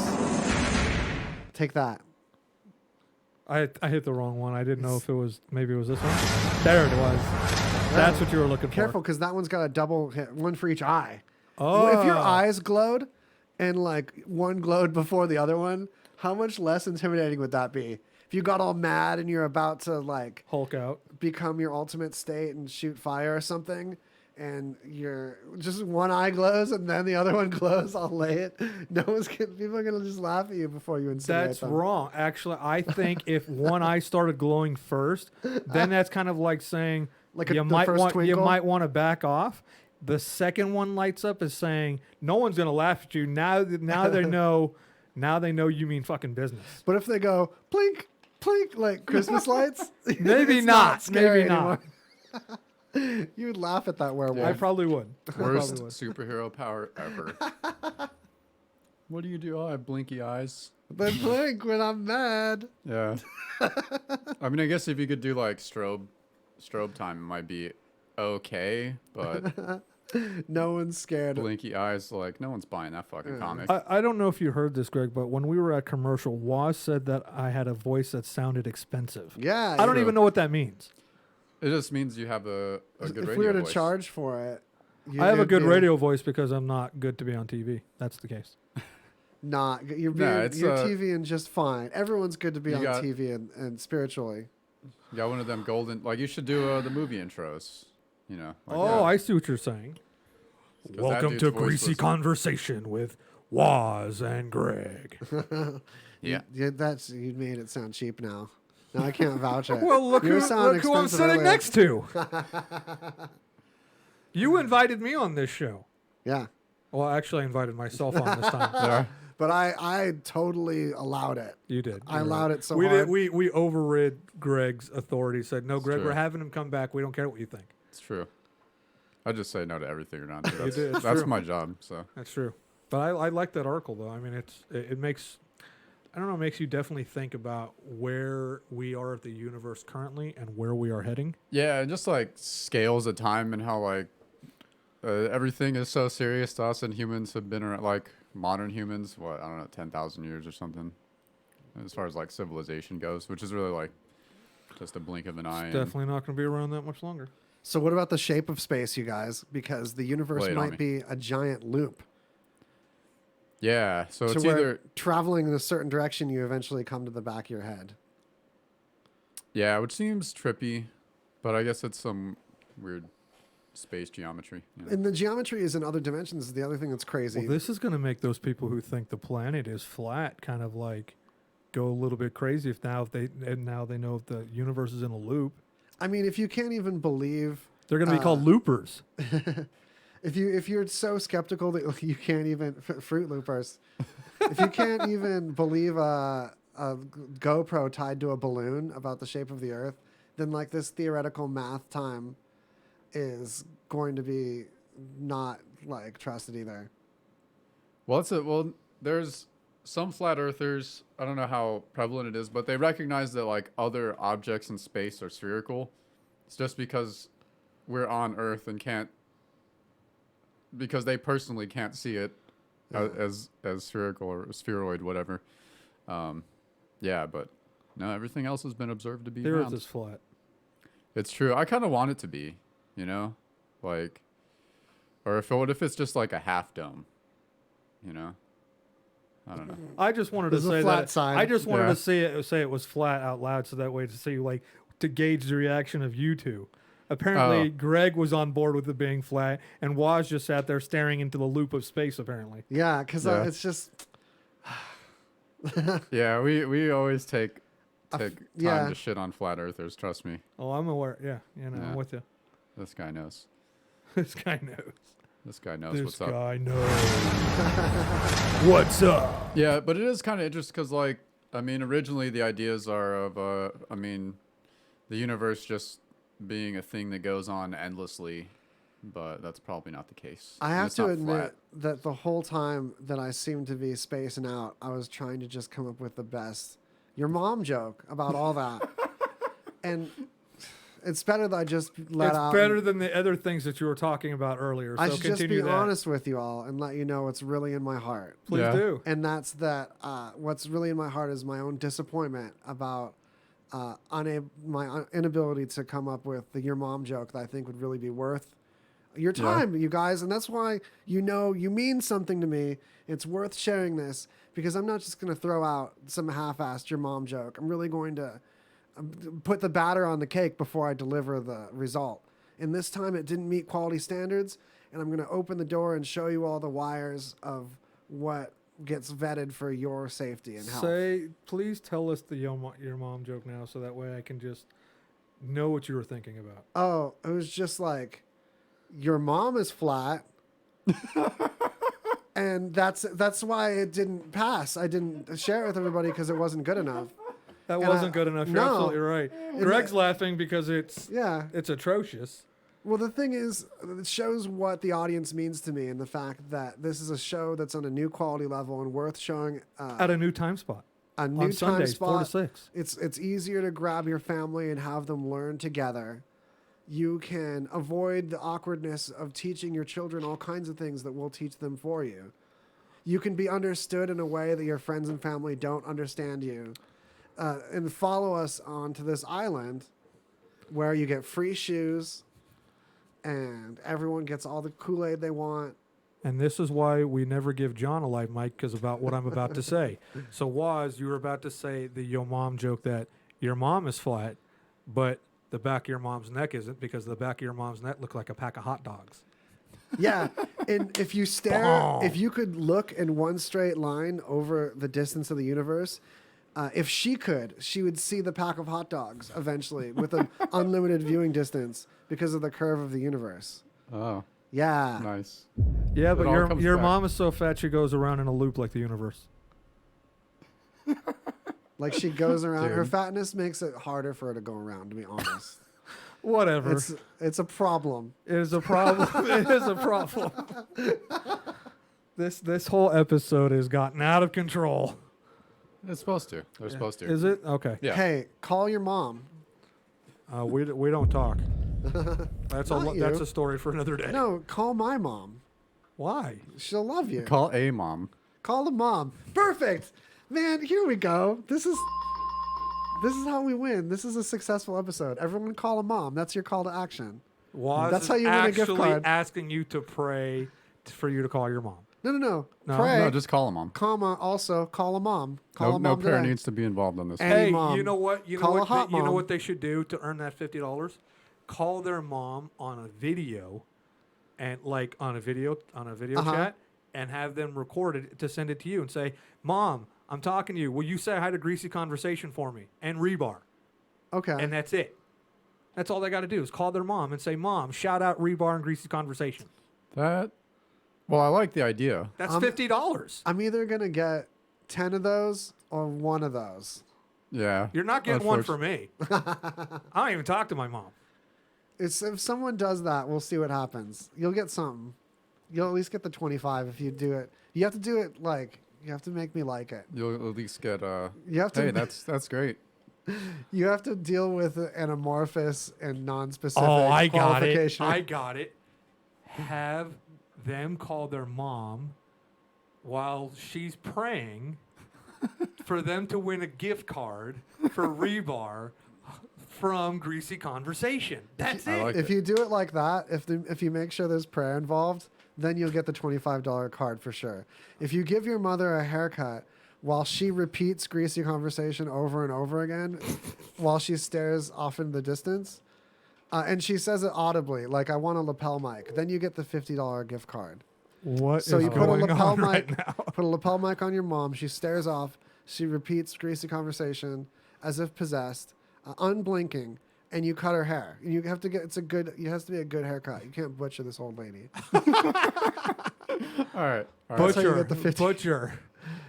Take that. I hit the wrong one. I didn't know if it was, maybe it was this one. There it was. That's what you were looking for. Careful, because that one's got a double hit, one for each eye. Oh. If your eyes glowed and like one glowed before the other one, how much less intimidating would that be? If you got all mad and you're about to like Hulk out, become your ultimate state and shoot fire or something, and you're just one eye glows and then the other one glows, I'll lay it. People are gonna just laugh at you before you incinerate That's them. wrong. Actually, I think if one eye started glowing first, then that's kind of like saying you might want to back off. The second one lights up is saying no one's gonna laugh at you. Now they know. Now they know you mean fucking business. But if they go plink, plink, like Christmas lights, Maybe it's not. scary Maybe not. anymore. You would laugh at that werewolf. I probably would. Worst superhero power ever. What do you do? Oh, I have blinky eyes. But blink when I'm mad. Yeah. I mean, I guess if you could do like strobe time, it might be okay, but no one's scared. Blinky eyes, like no one's buying that fucking comic. I don't know if you heard this, Greg, but when we were at commercial, Waz said that I had a voice that sounded expensive. Yeah. I don't even know what that means. It just means you have a good radio If we were to voice. charge for it, I have a good radio voice because I'm not good to be on TV. That's the case. You're TV and just fine. Everyone's good to be on TV and spiritually. You got one of them golden, like you should do the movie intros, you know. Like, I see what you're saying. Welcome to Greasy Conversation with Waz and Greg. Yeah. You made it sound cheap now. Now I can't vouch it. Well, look who I'm sitting next to. You invited me on this show. Yeah. Well, actually, I invited myself on this time. Yeah. But I totally allowed it. You did. I allowed it so we hard. We overrid Greg's authority. Said, no, Greg, true. we're having him come back. We don't care what you think. It's true. I just say no to everything around here. That's my job. So that's true. But I like that article though. I mean, it makes, I don't know, it makes you definitely think about where we are at the universe currently and where we are heading. Yeah, and just like scales of time and how like everything is so serious to us, and humans have been around, like modern humans, I don't know, 10,000 years or something, as far as like civilization goes, which is really like just a blink of an eye. It's definitely not going to be around that much longer. So what about the shape of space, you guys? Because the universe might be a giant loop. Yeah, so it's where either traveling in a certain direction, you eventually come to the back of your head. Yeah, which seems trippy, but I guess it's some weird space geometry. You know? And the geometry is in other dimensions is the other thing that's crazy. Well, this is going to make those people who think the planet is flat kind of like go a little bit crazy if now they know if the universe is in a loop. I mean, if you can't even believe, they're going to be called loopers. If you're so skeptical that you can't even Fruit Loopers, if you can't even believe a GoPro tied to a balloon about the shape of the Earth, then like this theoretical math time is going to be not like trusted either. Well, there's some flat earthers, I don't know how prevalent it is, but they recognize that like other objects in space are spherical. It's just because we're on Earth and because they personally can't see it as spherical or spheroid, whatever. Yeah, but no, everything else has been observed to be The round. Earth is flat. It's true. I kind of want it to be, you know, like, or what if it's just like a half dome, you know? I don't know. I just wanted to say that. I just wanted to say it was flat out loud, so that way to see like to gauge the reaction of you two. Apparently, Greg was on board with it being flat, and Waz just sat there staring into the loop of space. Apparently, yeah, because it's just. Yeah, we always take time to shit on flat earthers. Trust me. Oh, I'm aware. Yeah, I'm with you. This guy knows. This guy knows. This guy knows what's up. This guy knows. What's up? Yeah, but it is kind of interesting because, like, I mean, originally the ideas are of, the universe just being a thing that goes on endlessly, but that's probably not the case. I have to admit that the whole time that I seemed to be spacing out, I was trying to just come up with the best your mom joke about all that. And it's better that I just let out. It's better than the other things that you were talking about earlier. So I should just be that. honest with you all and let you know what's really in my heart. Please do. And that's that what's really in my heart is my own disappointment about my inability to come up with your mom joke that I think would really be worth your time, you guys. And that's why you mean something to me. It's worth sharing this because I'm not just going to throw out some half-assed your mom joke. I'm really going to put the batter on the cake before I deliver the result. And this time it didn't meet quality standards, and I'm going to open the door and show you all the wires of what gets vetted for your safety and health. Please tell us the your mom joke now, so that way I can just know what you were thinking about. Oh, it was just like, your mom is flat. And that's why it didn't pass. I didn't share it with everybody because it wasn't good enough. That And wasn't good enough. You're no. absolutely right. Greg's laughing because it's atrocious. Well, the thing is, it shows what the audience means to me and the fact that this is a show that's on a new quality level and worth showing. At a new time spot. A new on time Sundays, spot. 4 to 6. It's easier to grab your family and have them learn together. You can avoid the awkwardness of teaching your children all kinds of things that we'll teach them for you. You can be understood in a way that your friends and family don't understand you. And follow us onto this island where you get free shoes and everyone gets all the Kool-Aid they want. And this is why we never give John a live mic, because about what I'm about to say. So, Waz, you were about to say the yo mom joke that your mom is flat, but the back of your mom's neck isn't, because the back of your mom's neck looked like a pack of hot dogs. Yeah, and if you stare, if you could look in one straight line over the distance of the universe, if she could, she would see the pack of hot dogs eventually with an unlimited viewing distance because of the curve of the universe. Oh. Yeah. Nice. Yeah, but It all comes your back. mom is so fat she goes around in a loop like the universe. Like she goes around. Her Dude. fatness makes it harder for her to go around, to be honest. Whatever. It's a problem. It is a problem. It is a problem. This whole episode has gotten out of control. It's supposed to. They're supposed to. Is it? Okay. Yeah. Hey, call your mom. We don't talk. That's Not that's you. a story for another day. No, call my mom. Why? She'll love you. Call a mom. Call the mom. Perfect. Man, here we go. This is how we win. This is a successful episode. Everyone call a mom. That's your call to action. Waz That's is how you win a gift actually card. asking you to pray for you to call your mom. No. No? Pray. No, just call a mom. Comma, also call a mom. Call No, a no mom parent today. needs to be involved on this. Any Hey, mom. you know what? You know Call a what? hot You know mom. what they should do to earn that $50? Call their mom on a video, and like on a video chat, and have them record it to send it to you and say, "Mom, I'm talking to you. Will you say hi to Greasy Conversation for me and Rebar?" Okay. And that's it. That's all they got to do is call their mom and say, "Mom, shout out Rebar and Greasy Conversation." Well, I like the idea. That's $50. I'm either going to get 10 of those or one of those. Yeah. You're not getting one for me. I don't even talk to my mom. If someone does that, we'll see what happens. You'll get something. You'll at least get the 25 if you do it. You have to do it you have to make me like it. You'll at least get You have to. Hey, that's great. You have to deal with an amorphous and non-specific Oh, I got it. qualification. I got it. Have them call their mom while she's praying for them to win a gift card for Rebar from Greasy Conversation. That's it. like If you do it like that, if you make sure there's prayer involved, then you'll get the $25 card for sure. If you give your mother a haircut while she repeats Greasy Conversation over and over again, while she stares off in the distance, and she says it audibly, like, "I want a lapel mic," then you get the $50 gift card. What So is you put a going lapel on mic, right now? put a lapel mic on your mom. She stares off. She repeats Greasy Conversation as if possessed, unblinking, and you cut her hair. And you have to get it has to be a good haircut. You can't butcher this old lady. All right. That's how you Butcher. get the 50. Butcher.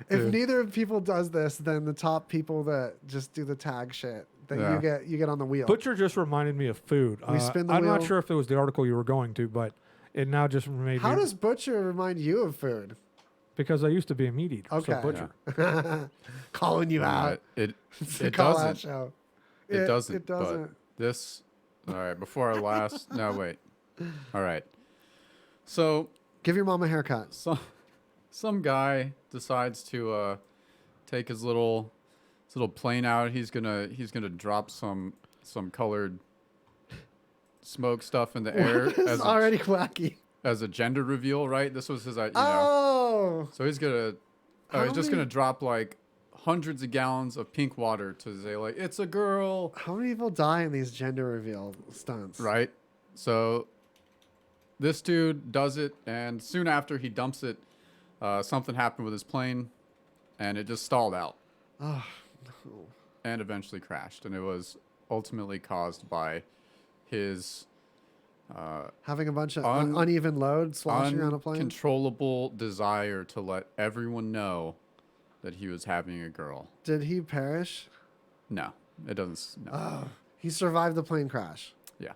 If Dude. neither people does this, then the top people that just do the tag shit, then Yeah. you get on the wheel. Butcher just reminded me of food. We spin the I'm not wheel. sure if it was the article you were going to, but it now just made How me... does butcher remind you of food? Because I used to be a meat eater. Okay. So butcher. Calling you out. It It's a it call out doesn't. show. It doesn't. It doesn't. But this. All right. Before our last. No, wait. All right. So Give your mom a haircut. some guy decides to take his little plane out. He's gonna drop some colored smoke stuff in the air This is already wacky. as a gender reveal, right? This was his idea. Oh. So he's gonna How he's just many- gonna drop like hundreds of gallons of pink water to say like it's a girl, How many people die in these gender reveal stunts? right? So this dude does it, and soon after he dumps it, something happened with his plane, and it just stalled out. Oh, And eventually crashed, and it was ultimately caused by his Having a bunch of uneven load sloshing on a plane. Uncontrollable desire to let everyone know that he was having a girl. Did he perish? No, it doesn't. No. Oh, he survived the plane crash. Yeah.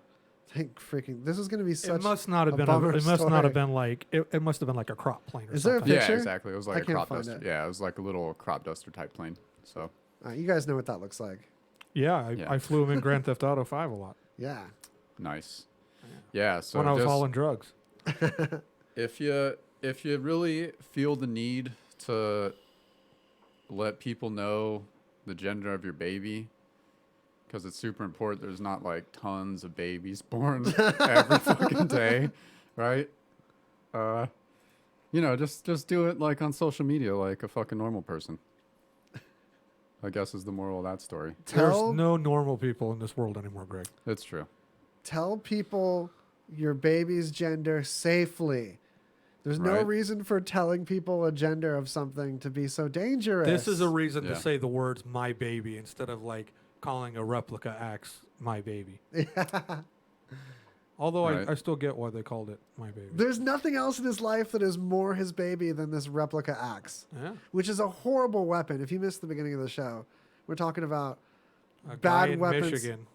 Thank freaking. This is going to be such. It must not have been. bummer It must story. not have been like. It must have been like a crop plane. Or Is there a something. picture? Yeah, exactly. It was I like a can't crop find duster. it. Yeah, it was like a little crop duster type plane. So. You guys know what that looks like. Yeah, I flew him in Grand Theft Auto 5 a lot. Yeah. Nice. Yeah. So when I was hauling drugs. If you really feel the need to let people know the gender of your baby, because it's super important. There's not like tons of babies born every fucking day, right? Just do it like on social media, like a fucking normal person. I guess is the moral of that story. There's no normal people in this world anymore, Greg. It's true. Tell people your baby's gender safely. There's no reason for telling people a gender of something to be so dangerous. This is a reason to say the words "my baby" instead of like calling a replica axe "my baby." Although I still get why they called it "my baby." There's nothing else in his life that is more his baby than this replica axe, which is a horrible weapon. If you missed the beginning of the show, we're talking about a bad guy in weapons. Michigan.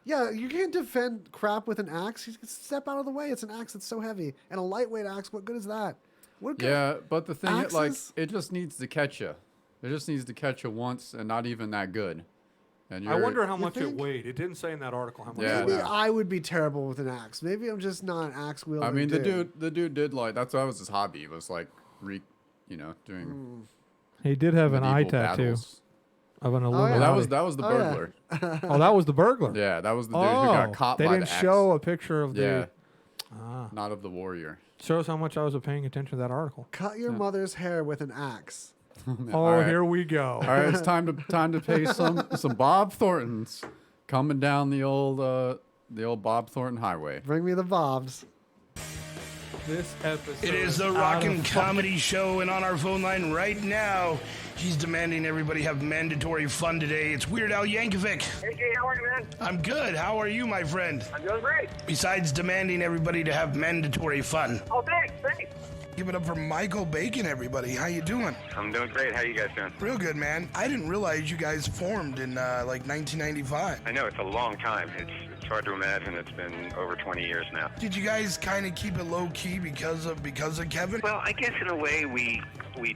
Yeah, you can't defend crap with an axe. You just step out of the way. It's an axe that's so heavy, and a lightweight axe. What good is that? What good? Yeah, but the thing is, like, Axes? it just needs to catch you. It just needs to catch you once, and not even that good. And I wonder how much it weighed. It didn't say in that article how much. Yeah, it Maybe weighed. I would be terrible with an axe. Maybe I'm just not an axe wielding. I mean, the dude did like that was his hobby. He was like, doing. He did have an eye medieval tattoo battles. of an Well, Illuminati. that was the burglar. Oh, that was the burglar. Yeah, that was the dude who got caught They by didn't the axe. show a picture of the. Yeah. Ah. Not of the warrior. Shows how much I was paying attention to that article. Cut your mother's hair with an axe. Oh, here we go. All right, it's time to pay some Bob Thorntons coming down the old Bob Thornton Highway. Bring me the bobs. This episode. It is the Rockin' Comedy Show, and on our phone line right now, he's demanding everybody have mandatory fun today. It's Weird Al Yankovic. Hey, Jay, how are you, man? I'm good. How are you, my friend? I'm doing great. Besides demanding everybody to have mandatory fun. Oh, thanks. Give it up for Michael Bacon, everybody. How you doing? I'm doing great. How you guys doing? Real good, man. I didn't realize you guys formed in, 1995. I know, it's a long time. It's hard to imagine. It's been over 20 years now. Did you guys kind of keep it low-key because of Kevin? Well, I guess in a way we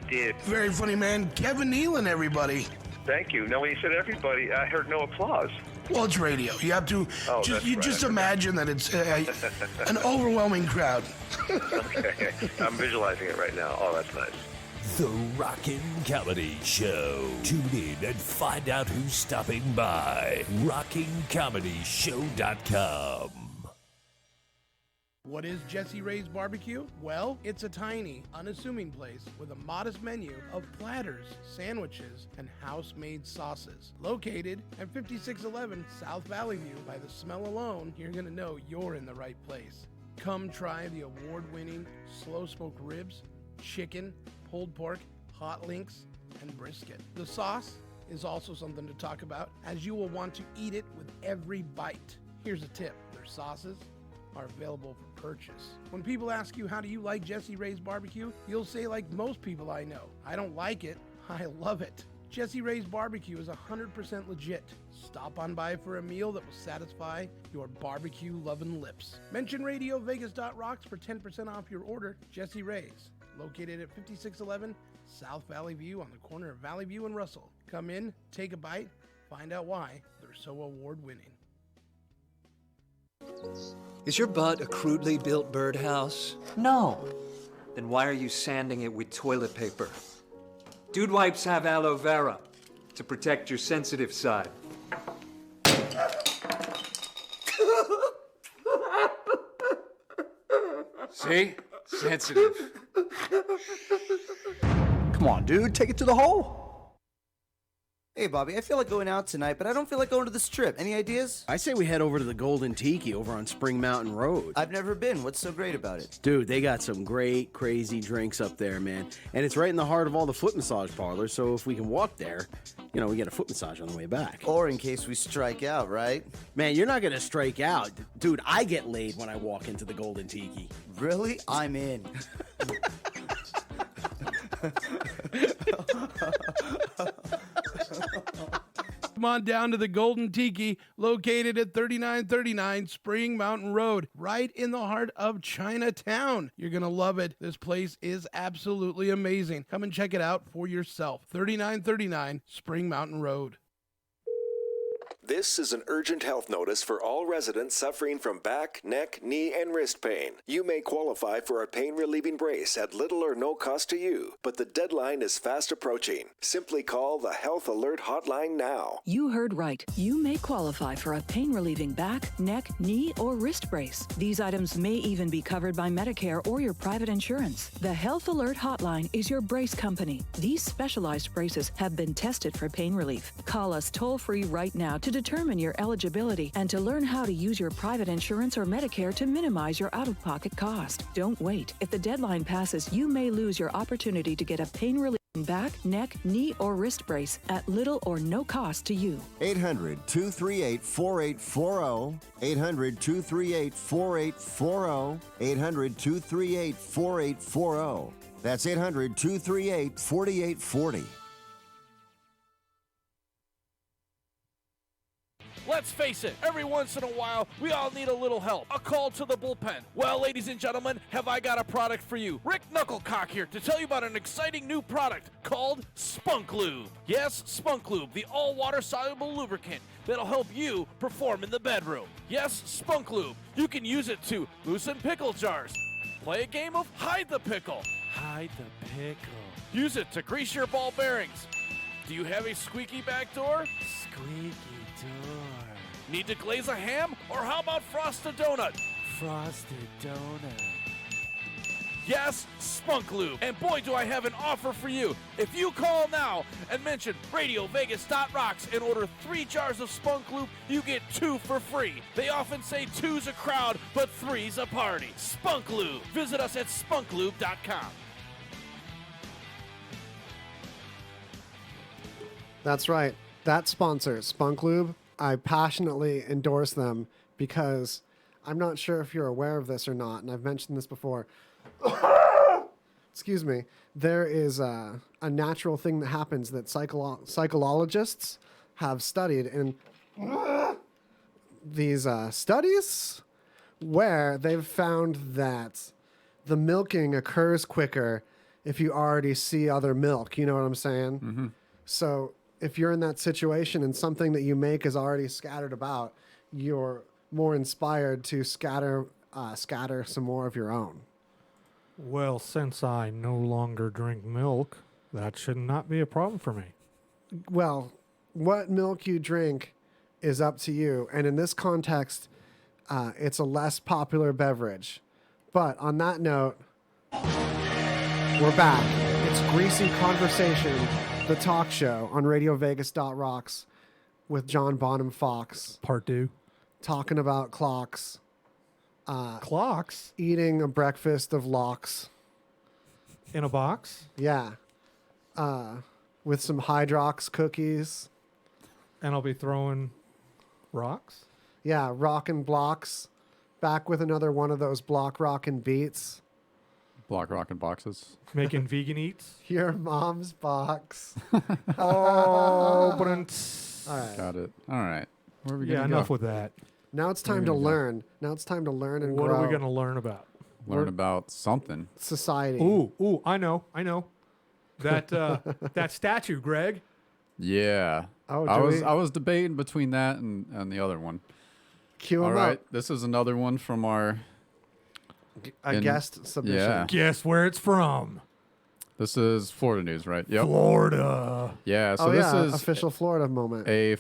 did. Very funny, man. Kevin Nealon, everybody. Thank you. No, when you said everybody, I heard no applause. Well, it's radio. You have to just imagine that it's an overwhelming crowd. Okay. I'm visualizing it right now. Oh, that's nice. The Rockin' Comedy Show. Tune in and find out who's stopping by. RockingComedyShow.com. What is Jesse Ray's Barbecue? Well, it's a tiny, unassuming place with a modest menu of platters, sandwiches, and house-made sauces. Located at 5611 South Valley View, by the smell alone, you're going to know you're in the right place. Come try the award-winning slow-smoked ribs, chicken, pulled pork, hot links, and brisket. The sauce is also something to talk about, as you will want to eat it with every bite. Here's a tip. Their sauces are available for purchase. When people ask you, how do you like Jesse Ray's Barbecue? You'll say, like most people I know, I don't like it, I love it. Jesse Ray's Barbecue is 100% legit. Stop on by for a meal that will satisfy your barbecue-loving lips. Mention RadioVegas.rocks for 10% off your order. Jesse Ray's, located at 5611 South Valley View on the corner of Valley View and Russell. Come in, take a bite, find out why they're so award-winning. Is your butt a crudely built birdhouse? No. Then why are you sanding it with toilet paper? Dude wipes have aloe vera to protect your sensitive side. See? Sensitive. Come on, dude, take it to the hole. Hey, Bobby, I feel like going out tonight, but I don't feel like going to the Strip. Any ideas? I say we head over to the Golden Tiki over on Spring Mountain Road. I've never been. What's so great about it? Dude, they got some great, crazy drinks up there, man. And it's right in the heart of all the foot massage parlors, so if we can walk there, you know, we get a foot massage on the way back. Or in case we strike out, right? Man, you're not gonna strike out. Dude, I get laid when I walk into the Golden Tiki. Really? I'm in. Come on down to the Golden Tiki, located at 3939 Spring Mountain Road, right in the heart of Chinatown. You're going to love it. This place is absolutely amazing. Come and check it out for yourself. 3939 Spring Mountain Road. This is an urgent health notice for all residents suffering from back, neck, knee, and wrist pain. You may qualify for a pain-relieving brace at little or no cost to you, but the deadline is fast approaching. Simply call the Health Alert Hotline now. You heard right. You may qualify for a pain-relieving back, neck, knee, or wrist brace. These items may even be covered by Medicare or your private insurance. The Health Alert Hotline is your brace company. These specialized braces have been tested for pain relief. Call us toll-free right now to determine your eligibility and to learn how to use your private insurance or Medicare to minimize your out-of-pocket cost. Don't wait. If the deadline passes, you may lose your opportunity to get a pain-relieving back, neck, knee, or wrist brace at little or no cost to you. 800-238-4840. 800-238-4840. 800-238-4840. That's 800-238-4840. Let's face it, every once in a while, we all need a little help. A call to the bullpen. Well, ladies and gentlemen, have I got a product for you. Rick Knucklecock here to tell you about an exciting new product called Spunk Lube. Yes, Spunk Lube, the all-water soluble lubricant that'll help you perform in the bedroom. Yes, Spunk Lube. You can use it to loosen pickle jars. Play a game of Hide the Pickle. Hide the Pickle. Use it to grease your ball bearings. Do you have a squeaky back door? Squeaky door. Need to glaze a ham? Or how about frost a donut? Frosted donut. Yes, Spunk Lube. And boy, do I have an offer for you. If you call now and mention RadioVegas.rocks and order 3 jars of Spunk Lube, you get 2 for free. They often say 2's a crowd, but 3's a party. Spunk Lube. Visit us at spunklube.com. That's right. That sponsor, Spunk Lube, I passionately endorse them because I'm not sure if you're aware of this or not, and I've mentioned this before. Excuse me. There is a natural thing that happens that psychologists have studied in these studies where they've found that the milking occurs quicker if you already see other milk. You know what I'm saying? Mm-hmm. So if you're in that situation and something that you make is already scattered about, you're more inspired to scatter some more of your own. Well, since I no longer drink milk, that should not be a problem for me. Well, what milk you drink is up to you. And in this context, it's a less popular beverage. But on that note, we're back. It's Greasy Conversation, the talk show on RadioVegas.rocks with Jon Bonham Fox. Part 2. Talking about clocks. Clocks? Eating a breakfast of locks. In a box? Yeah. With some Hydrox cookies. And I'll be throwing rocks? Yeah, rockin' blocks. Back with another one of those block rockin' beats. Block rockin' boxes. Making vegan eats? Your mom's box. Oh, but all right. Got it. All right. Where are we yeah, gonna enough go? with that. Now it's time to learn. Now it's time to learn and What grow. are we going to learn about? Learn about something. Society. Ooh, I know. That that statue, Greg. Yeah. Oh, I was debating between that and the other one. Cue All him right. up. This is another one from our guest submission. Yeah. Guess where it's from? This is Florida news, right? Yep. Florida. Yeah. So this is official Florida moment. the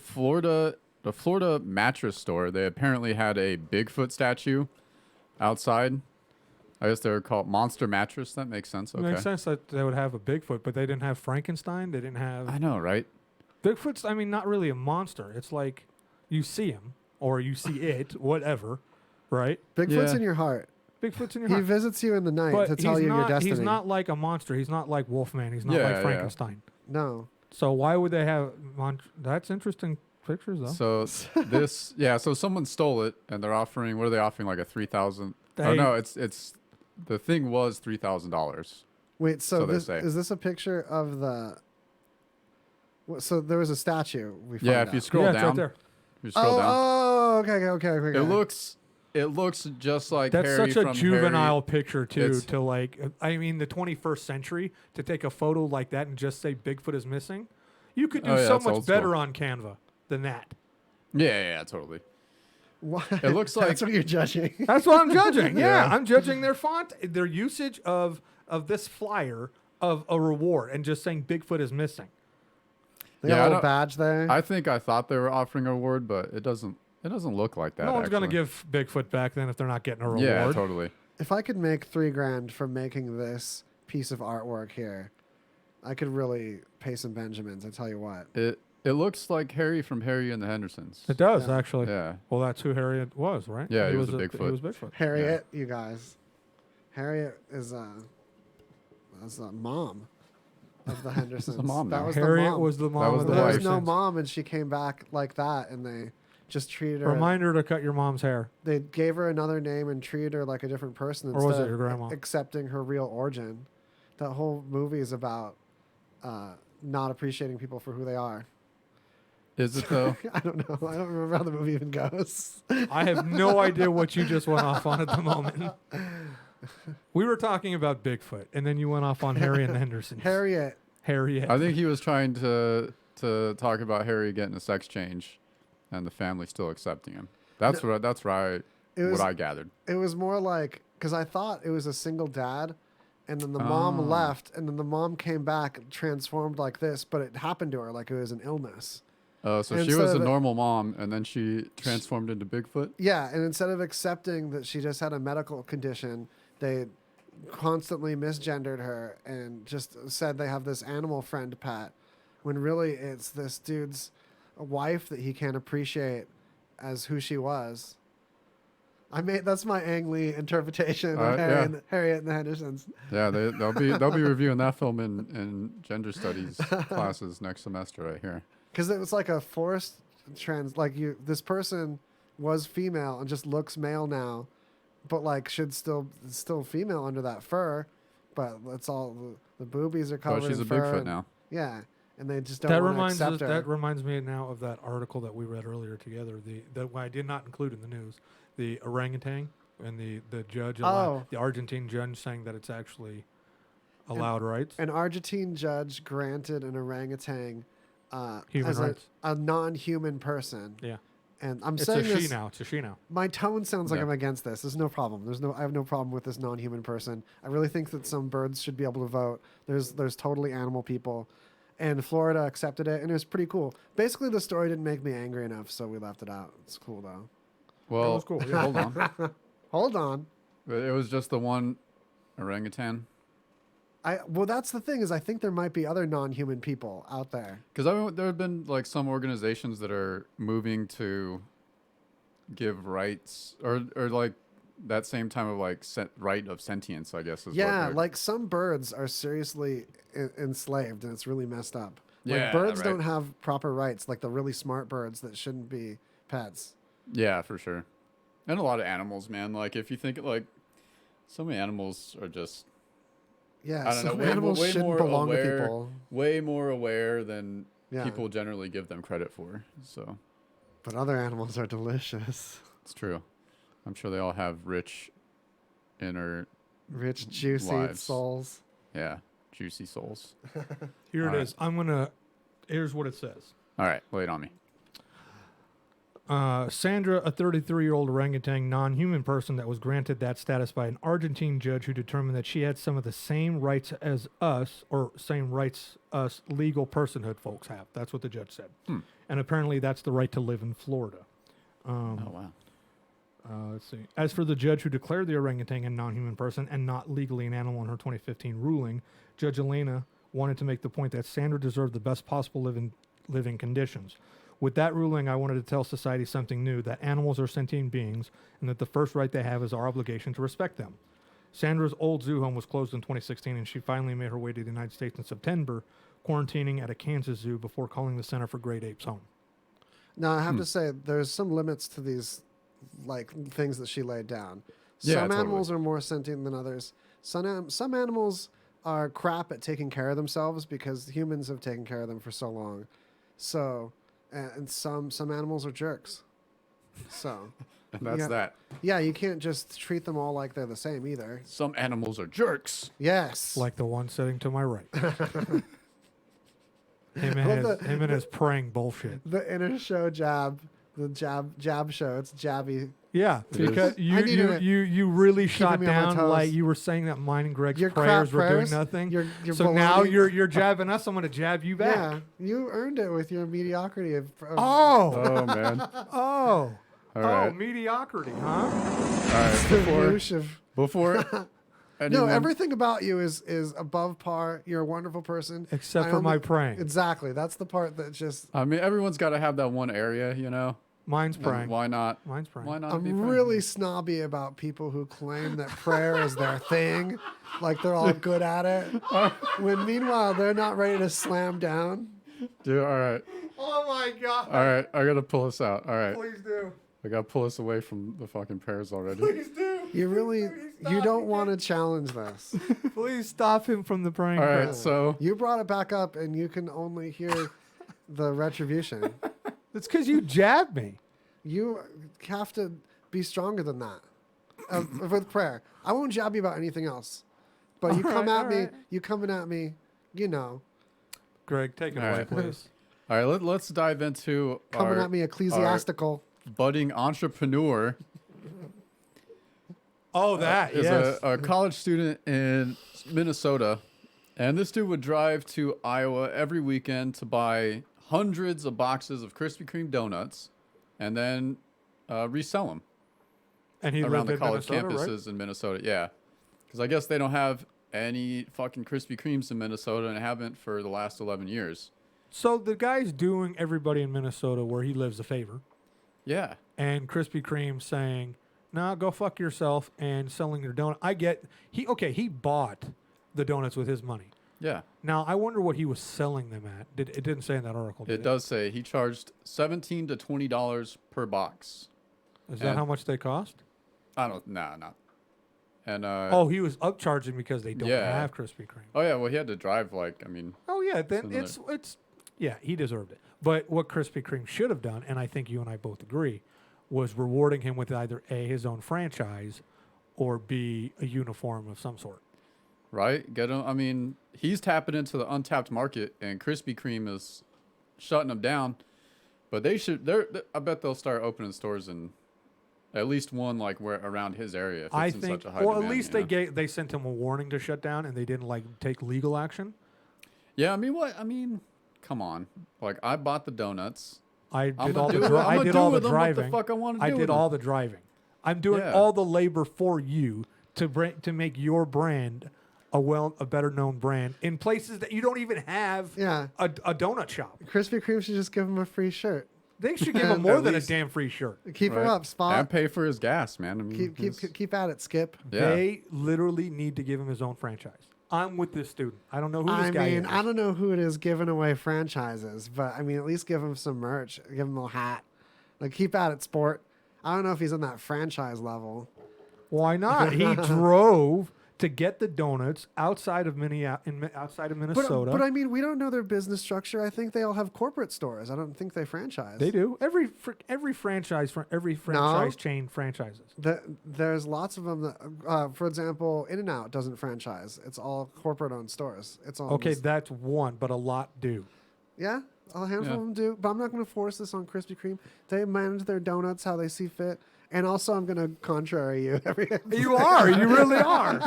Florida mattress store. They apparently had a Bigfoot statue outside. I guess they were called Monster Mattress. That makes sense. It Okay. makes sense that they would have a Bigfoot, but they didn't have Frankenstein. They didn't have. I know, right? Bigfoot's, I mean, not really a monster. It's like you see him or you see it, whatever, right? Bigfoot's in your heart. Bigfoot's in your He heart. visits you in the night But to tell you your destiny. He's not like a monster. He's not like Wolfman. He's not like Frankenstein. No. So why would they have... That's interesting pictures, though. So this, so someone stole it, and they're offering, what are they offering, like a $3,000? Oh, no, it's the thing was $3,000. Wait, so they say. is this a picture of the... So there was a statue we found Yeah, if you scroll down. It's right there. If you scroll down. Oh, okay. It looks just like That's Harry such a from juvenile Harry. picture, too, to like... I mean, the 21st century, to take a photo like that and just say Bigfoot is missing, you could do so much better on Canva than that. Yeah, totally. What? It looks like... That's what you're judging. That's what I'm judging. Yeah, I'm judging their font, their usage of this flyer of a reward and just saying Bigfoot is missing. They got a little badge there. I thought they were offering a reward, but it doesn't look like that. No one's going to give Bigfoot back then if they're not getting a reward. Yeah, totally. If I could make $3,000 from making this piece of artwork here, I could really pay some Benjamins. I tell you what. It looks like Harry from Harry and the Hendersons. It does, actually. Yeah. Well, that's who Harriet was, right? Yeah, he was a Bigfoot. He was Bigfoot. Harriet, you guys. Harriet is a mom of the Hendersons. The mom that now. was Harriet the mom. was the mom That was of the the There was wife. no Hendersons. mom, and she came back like that, and they just treated her. Reminder to cut your mom's hair. They gave her another name and treated her like a different person Or was instead it your of grandma? accepting her real origin. That whole movie is about not appreciating people for who they are. Is it though? I don't know. I don't remember how the movie even goes. I have no idea what you just went off on at the moment. We were talking about Bigfoot, and then you went off on Harry and the Hendersons. Harriet. I think he was trying to talk about Harry getting a sex change, and the family still accepting him. That's what I gathered. It was more like, because I thought it was a single dad, and then the mom left, and then the mom came back transformed like this, but it happened to her like it was an illness. Oh, so she was a normal mom, and then she transformed into Bigfoot? Yeah, and instead of accepting that she just had a medical condition, they constantly misgendered her and just said they have this animal friend pet, when really it's this dude's wife that he can't appreciate as who she was. That's my Ang Lee interpretation of Harriet and the Hendersons. Yeah, they'll be reviewing that film in gender studies classes next semester right here. Because it was like a forced this person was female and just looks male now, but like should still female under that fur, but it's all the boobies are covered. Oh, she's in a fur Bigfoot and- now. Yeah, and they just don't want to accept her. That reminds me now of that article that we read earlier together. That I did not include in the news. The orangutan and the judge, the Argentine judge, saying that it's actually allowed rights. An Argentine judge granted an orangutan Human as rights. a non-human person. Yeah. And I'm It's saying a this. she now. It's a she now. My tone sounds like Yeah. I'm against this. There's no problem. I have no problem with this non-human person. I really think that some birds should be able to vote. There's totally animal people, and Florida accepted it, and it was pretty cool. Basically, the story didn't make me angry enough, so we left it out. It's cool though. Well, That was cool. Yeah. hold on. Hold on. It was just the one orangutan. Well, that's the thing is I think there might be other non-human people out there. Because there have been like some organizations that are moving to give rights or like that same time of like right of sentience, I guess. Yeah, like some birds are seriously enslaved, and it's really messed up. Like Yeah, birds right. don't have proper rights, like the really smart birds that shouldn't be pets. Yeah, for sure. And a lot of animals, man. Like if you think like so many animals are just Yeah, I don't some know, way animals more shouldn't belong to aware, people. way more aware than Yeah. people generally give them credit for. So, But other animals are delicious. it's true. I'm sure they all have rich inner Rich, juicy lives. souls. Yeah, juicy souls. Here All it right. is. Here's what it says. All right, lay it on me. Sandra, a 33-year-old orangutan non-human person that was granted that status by an Argentine judge who determined that she had some of the same rights as us, or same rights us legal personhood folks have. That's what the judge said. And apparently that's the right to live in Florida. Oh, wow. Let's see. As for the judge who declared the orangutan a non-human person and not legally an animal in her 2015 ruling, Judge Elena wanted to make the point that Sandra deserved the best possible living conditions. With that ruling, I wanted to tell society something new, that animals are sentient beings and that the first right they have is our obligation to respect them. Sandra's old zoo home was closed in 2016, and she finally made her way to the United States in September, quarantining at a Kansas zoo before calling the Center for Great Apes home. Now, I have to say, there's some limits to these like things that she laid down. Yeah, Some totally. animals are more sentient than others. Some animals are crap at taking care of themselves because humans have taken care of them for so long. So, and some animals are jerks. So, And that's that. Yeah, you can't just treat them all like they're the same either. Some animals are jerks. Yes. Like the one sitting to my right. him Well, and his praying bullshit. The inner show jab, the jab show. It's jabby. Yeah, It because is. you really Keeping shot me on my down toes. like you were saying that mine and Greg's Your crap prayers were doing prayers, nothing. your So now baloney. you're jabbing us. I'm going to jab you back. Yeah, you earned it with your mediocrity of Oh. Oh, man. Oh. All right. Mediocrity, huh? All right. the whoosh of Before no, anyone- everything about you is above par. You're a wonderful person. Except I for only- my praying. Exactly. That's the part that just. I mean, everyone's got to have that one area, you know? Mine's And praying. Why not? Mine's praying. Why not be I'm praying? really snobby about people who claim that prayer is their thing, like they're all good at it. When meanwhile they're not ready to slam down. Dude, all right. Oh my God. All right. I got to pull us out. All right. Please do. I got to pull us away from the fucking prayers already. Please do. You don't want to challenge this. Please stop him from the praying. All right. prayer. So, You brought it back up, and you can only hear the retribution. It's because you jabbed me. You have to be stronger than that with prayer. I won't jab you about anything else, but you come at me. You coming at me. You know, Greg, take it All away, right. please. all right. Let's dive into coming our, at me ecclesiastical. our budding entrepreneur. Oh, that, is yes. a college student in Minnesota, and this dude would drive to Iowa every weekend to buy hundreds of boxes of Krispy Kreme donuts, and then resell them And he around lived the in college Minnesota, campuses in Minnesota. Yeah, because I guess they don't have any fucking Krispy Kremes in Minnesota and haven't for the last 11 years. So the guy's doing everybody in Minnesota where he lives a favor. Yeah. And Krispy Kreme saying, "No, go fuck yourself," and selling your donut. I get he bought the donuts with his money. Yeah. Now I wonder what he was selling them at. It didn't say in that article. Did It does say he charged $17 to $20 per box. Is that how much they cost? I don't. Nah, not. And Oh, he was upcharging because they don't yeah. have Krispy Kreme. Oh yeah, well he had to drive like I mean. Oh yeah, then another- it's yeah, he deserved it. But what Krispy Kreme should have done, and I think you and I both agree, was rewarding him with either A, his own franchise, or B, a uniform of some sort. Right? Get him. I mean, he's tapping into the untapped market, and Krispy Kreme is shutting them down. But they should. I bet they'll start opening stores in at least one like where around his area. If it's I in think, such a high or demand, at least you know? they sent him a warning to shut down, and they didn't like take legal action. Yeah, I mean, what? I mean, come on. Like, I bought the donuts. I I'm did gonna all do the it. dri- I'm I gonna did do all the with them what the driving. fuck I wanna I do did with all them. the driving. I'm doing Yeah. all the labor for you to make your brand a better known brand in places that you don't even have a donut shop. Krispy Kreme should just give him a free shirt. They should give him more At than least- a damn free shirt. Keep him up, Spot. And pay for his gas, man. I mean, Keep at it, Skip. Yeah. They literally need to give him his own franchise. I'm with this student. I don't know who this I guy mean, is. I don't know who it is giving away franchises, but I mean, at least give him some merch. Give him a hat. Like, keep at it, sport. I don't know if he's on that franchise level. Why not? He drove to get the donuts outside of outside of Minnesota. But I mean, we don't know their business structure. I think they all have corporate stores. I don't think they franchise. They do. Every franchise chain franchises. There's lots of them that, for example, In-N-Out doesn't franchise. It's all corporate-owned stores. It's all Okay, that's one, but a lot do. Yeah, a handful of them do. But I'm not going to force this on Krispy Kreme. They manage their donuts how they see fit. And also, I'm going to contrary you. You are. You really are.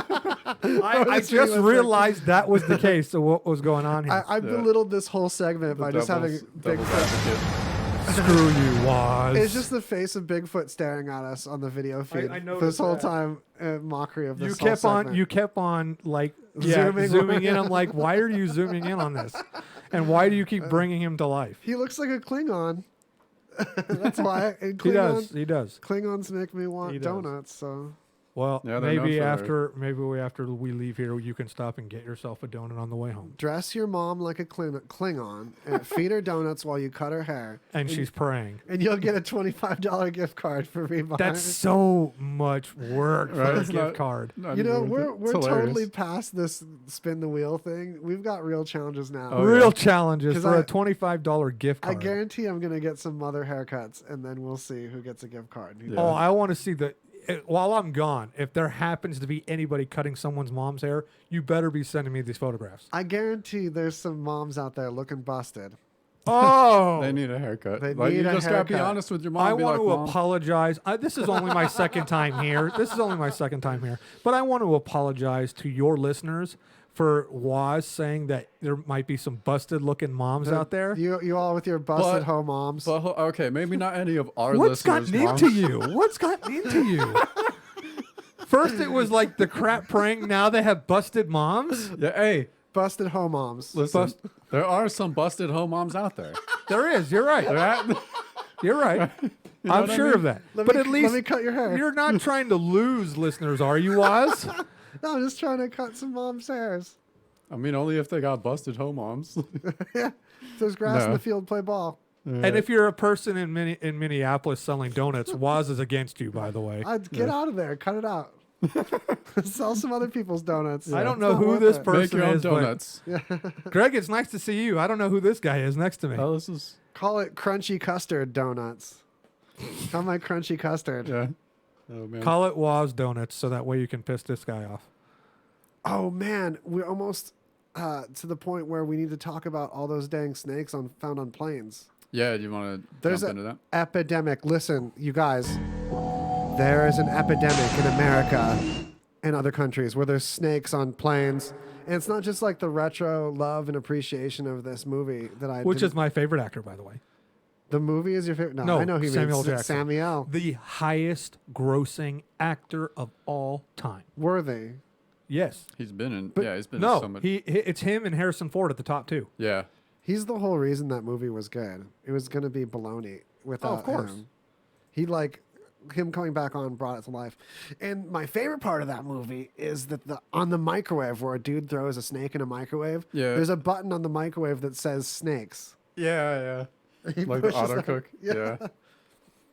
I just realized that was the case of what was going on here. I belittled this whole segment by just having Bigfoot. Screw you, Waz. It's just the face of Bigfoot staring at us on the video feed. I noticed this whole that. time, mockery of this. You whole segment. kept on like Zooming zooming in. I'm like, why are you zooming in on this? And why do you keep bringing him to life? He looks like a Klingon. That's why. And He does. He does. Klingons make me want He does. donuts. So Well, Yeah, they're known maybe for after we leave here, you can stop and get yourself a donut on the way home. dress your mom like a Klingon and feed her donuts while you cut her hair. And she's praying. And you'll get a $25 gift card for Reebok. That's so much work for a gift card. You know, we're totally past this spin the wheel thing. We've got real challenges now. Real challenges 'Cause for a $25 gift I card. guarantee I'm going to get some mother haircuts, and then we'll see who gets a gift card. Oh, I want to see the. While I'm gone, if there happens to be anybody cutting someone's mom's hair, you better be sending me these photographs. I guarantee there's some moms out there looking busted. Oh, They need a haircut. They Like, need you a just gotta be haircut. honest with your mom. I and be want like, to Mom, apologize. This is only my second time here. But I want to apologize to your listeners for Waz saying that there might be some busted-looking moms out there. You all with your busted home moms. But okay, maybe not any of our What's listeners. gotten into you? What's gotten into you? First, it was like the crap praying. Now they have busted moms. Yeah, hey, busted home moms. Listen, there are some busted home moms out there. There is. You're right. You're right. know I'm what I sure mean? of that. Let But me- at least let me cut your hair. You're not trying to lose listeners, are you, Waz? No, I'm just trying to cut some mom's hairs. I mean, only if they got busted home moms. If there's grass in No. the field, play ball. And if you're a person in Minneapolis selling donuts, Waz is against you, by the way. I'd get out of there. Cut it out. Sell some other people's donuts. I don't It's know not who worth this it. person Make your own is. but- donuts. Greg, it's nice to see you. I don't know who this guy is next to me. Oh, this is Call it crunchy custard donuts. Have my crunchy custard. yeah. Oh man. Call it Waz Donuts so that way you can piss this guy off. Oh man, we're almost to the point where we need to talk about all those dang snakes found on planes. Yeah, do you want to There's jump an into that? epidemic. Listen, you guys, there is an epidemic in America and other countries where there's snakes on planes. And it's not just like the retro love and appreciation of this movie that I Which didn't- is my favorite actor, by the way. the movie is your favorite. No, No, I know he Samuel means Jackson. Samuel. The highest grossing actor of all time. Worthy. Yes. He's been in. But- Yeah, he's been in No, so much. it's him and Harrison Ford at the top two. Yeah. He's the whole reason that movie was good. It was going to be baloney without course. him. He him coming back on brought it to life. And my favorite part of that movie is that on the microwave where a dude throws a snake in a microwave, Yeah. there's a button on the microwave that says snakes. Yeah, He like the pushes auto that- cook. Yeah.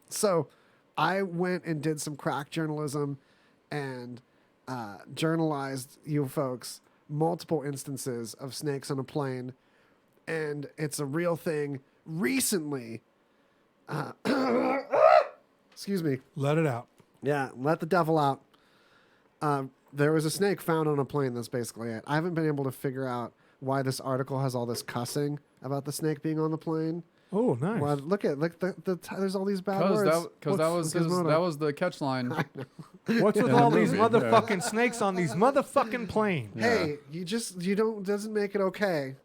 So I went and did some crack journalism and journalized you folks multiple instances of snakes on a plane. And it's a real thing. Recently, excuse me. Let it out. Yeah, let the devil out. There was a snake found on a plane. That's basically it. I haven't been able to figure out why this article has all this cussing about the snake being on the plane. Oh, nice. Well, look there's all these bad words. Because that was Gizmodo? that was the catch line. What's with in all the these movie, motherfucking snakes on these motherfucking planes? Hey, doesn't make it okay.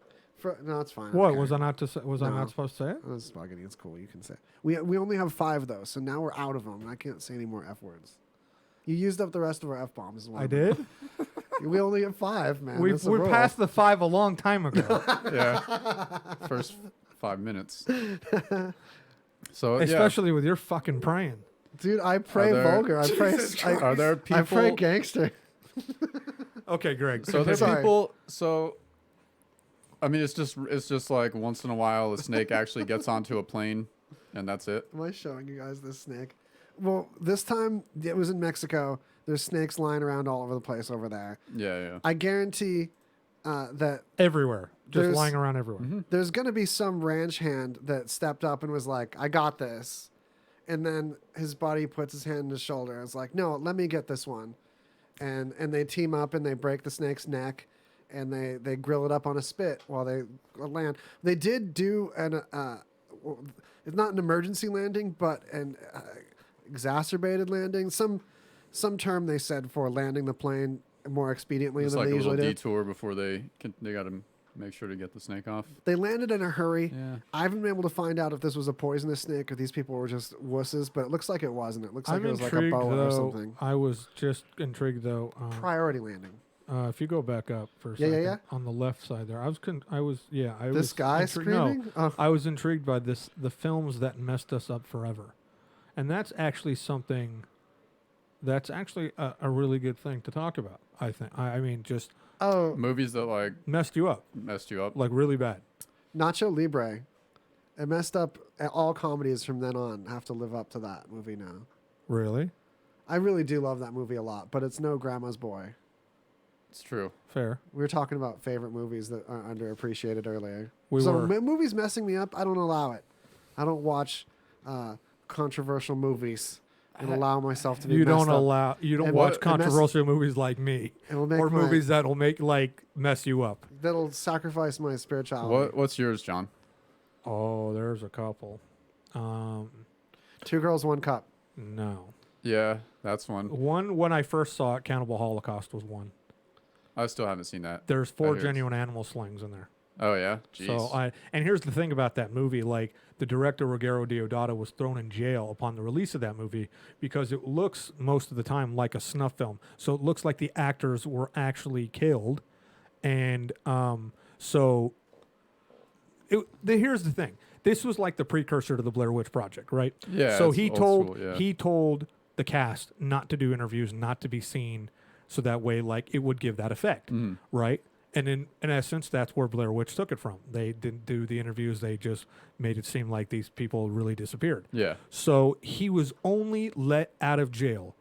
No, it's fine. What Okay. was I not to say? Was I No. not supposed to say it? That's bugging. It's cool. You can say it. We only have 5 though, so now we're out of them. I can't say any more F words. You used up the rest of our F bombs. I did. We only have 5, man. We That's the we're rule. past the 5 a long time ago. Yeah. First 5 minutes. So Especially with your fucking praying. Dude, I pray Are there- vulgar. I pray. Are there I pray people- gangster. Okay, Greg. So there's Sorry. people. So, I mean, it's just like once in a while a snake actually gets onto a plane, and that's it. Am I showing you guys this snake? Well, this time it was in Mexico. There's snakes lying around all over the place over there. Yeah. I guarantee that Everywhere. Just There's- lying around everywhere. Mm-hmm. there's going to be some ranch hand that stepped up and was like, I got this. And then his buddy puts his hand on his shoulder and is like, no, let me get this one. And they team up and they break the snake's neck and they grill it up on a spit while they land. They did do it's not an emergency landing, but an exacerbated landing. Some term they said for landing the plane more expediently It's than like they a little usually do. detour before they got to make sure to get the snake off. They landed in a hurry. Yeah. I haven't been able to find out if this was a poisonous snake or these people were just wusses, but it looks like it wasn't. It looks like I'm it was like a intrigued, boa though. or something. I was just intrigued, though. Priority landing. If you go back up for a Yeah, second, yeah. on the left side there, I was This was guy No, screaming? Oh. I was intrigued by the films that messed us up forever, and that's actually something. That's actually a really good thing to talk about. I think. I mean, just movies that like messed you up, like really bad. Nacho Libre. It messed up. All comedies from then on have to live up to that movie now. Really? I really do love that movie a lot, but it's no Grandma's Boy. It's true. Fair. We were talking about favorite movies that are underappreciated earlier. We so were. Movies messing me up, I don't allow it. I don't watch controversial movies and allow myself to be You messed don't up. allow. You don't And watch it controversial movies like me, It'll make or my- movies that'll mess you up. That'll sacrifice my spirituality. What's yours, John? Oh, there's a couple. 2 Girls, 1 Cup. No. Yeah, that's one. One, when I first saw it, Cannibal Holocaust was one. I still haven't seen that. There's I 4 hear it's- genuine animal slings in there. Oh yeah. Jeez. So and here's the thing about that movie, like the director Ruggero Deodato was thrown in jail upon the release of that movie because it looks most of the time like a snuff film. So it looks like the actors were actually killed, and here's the thing. This was like the precursor to the Blair Witch Project, right? Yeah, So it's he old told school, yeah. he told the cast not to do interviews, not to be seen, so that way, like, it would give that effect, Mm. right? And in essence, that's where Blair Witch took it from. They didn't do the interviews; they just made it seem like these people really disappeared. Yeah. So he was only let out of jail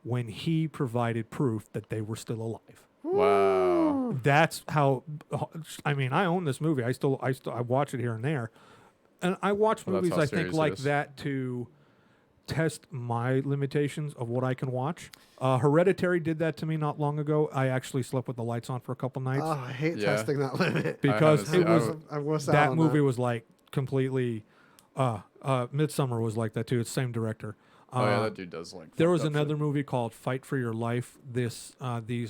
when he provided proof that they were still alive. Wow. That's how. I mean, I own this movie. I watch it here and there, and I watch Well, that's movies how I think serious it like is. that to test my limitations of what I can watch. Hereditary did that to me not long ago. I actually slept with the lights on for a couple nights. Oh, I hate testing that limit. Because it was I wuss out that on movie that. was like completely. Midsummer was like that too. It's the same director. Oh yeah, that dude does like. There fucked was up another shit. movie called Fight for Your Life. These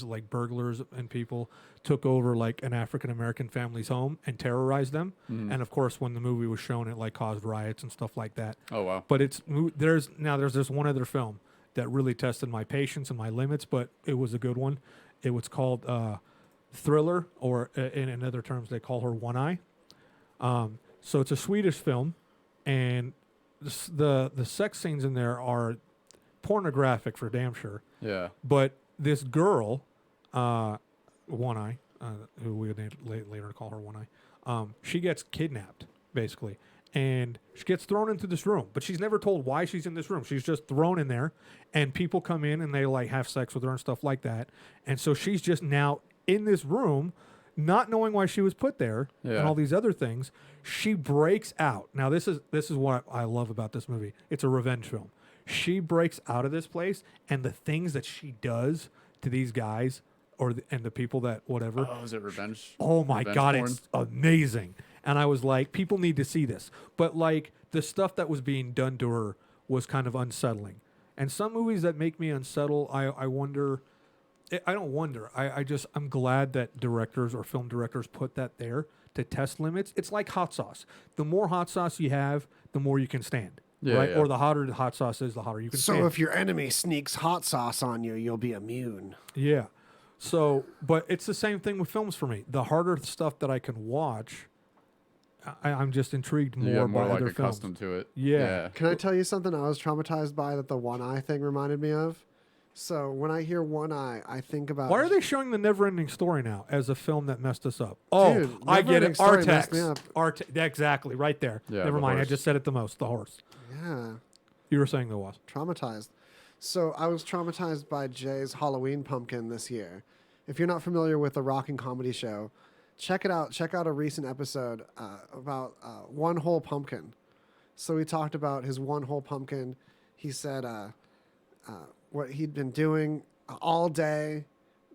like burglars and people took over like an African American family's home and terrorized them. Mhm. And of course, when the movie was shown, it like caused riots and stuff like that. Oh wow. But there's this one other film that really tested my patience and my limits, but it was a good one. It was called Thriller, or in other terms, they call her One Eye. So it's a Swedish film, and the sex scenes in there are pornographic for damn sure. Yeah. But this girl, One Eye, who we would later call her One Eye, she gets kidnapped basically, and she gets thrown into this room. But she's never told why she's in this room. She's just thrown in there, and people come in and they like have sex with her and stuff like that. And so she's just now in this room, not knowing why she was put there, Yeah. and all these other things. She breaks out. Now this is what I love about this movie. It's a revenge film. She breaks out of this place, and the things that she does to these guys and the people that whatever. Oh, is it revenge? Oh my Revenge God, porn? it's amazing. And I was like, people need to see this. But like the stuff that was being done to her was kind of unsettling. And some movies that make me unsettled, I wonder. I don't wonder. I'm glad that directors or film directors put that there to test limits. It's like hot sauce. The more hot sauce you have, the more you can stand. Yeah, right? yeah. Or the hotter the hot sauce is, the hotter you can So stand. if your enemy sneaks hot sauce on you, you'll be immune. Yeah. So, but it's the same thing with films for me. The harder stuff that I can watch, I'm just intrigued more, You get more by like other films. accustomed to it. Yeah. Can I tell you something I was traumatized by that the One Eye thing reminded me of? So when I hear One Eye, I think about... Why are they showing the Never-Ending Story now as a film that messed us up? Oh, Dude, I get Never-Ending it. Story messed me up. Exactly, right there. Yeah, Never the mind. horse. I just said it the most. The horse. Yeah. You were saying there was. Traumatized. So I was traumatized by Jay's Halloween pumpkin this year. If you're not familiar with the Rockin' Comedy Show, check it out. Check out a recent episode about One Whole Pumpkin. So he talked about his One Whole Pumpkin. He said what he'd been doing all day,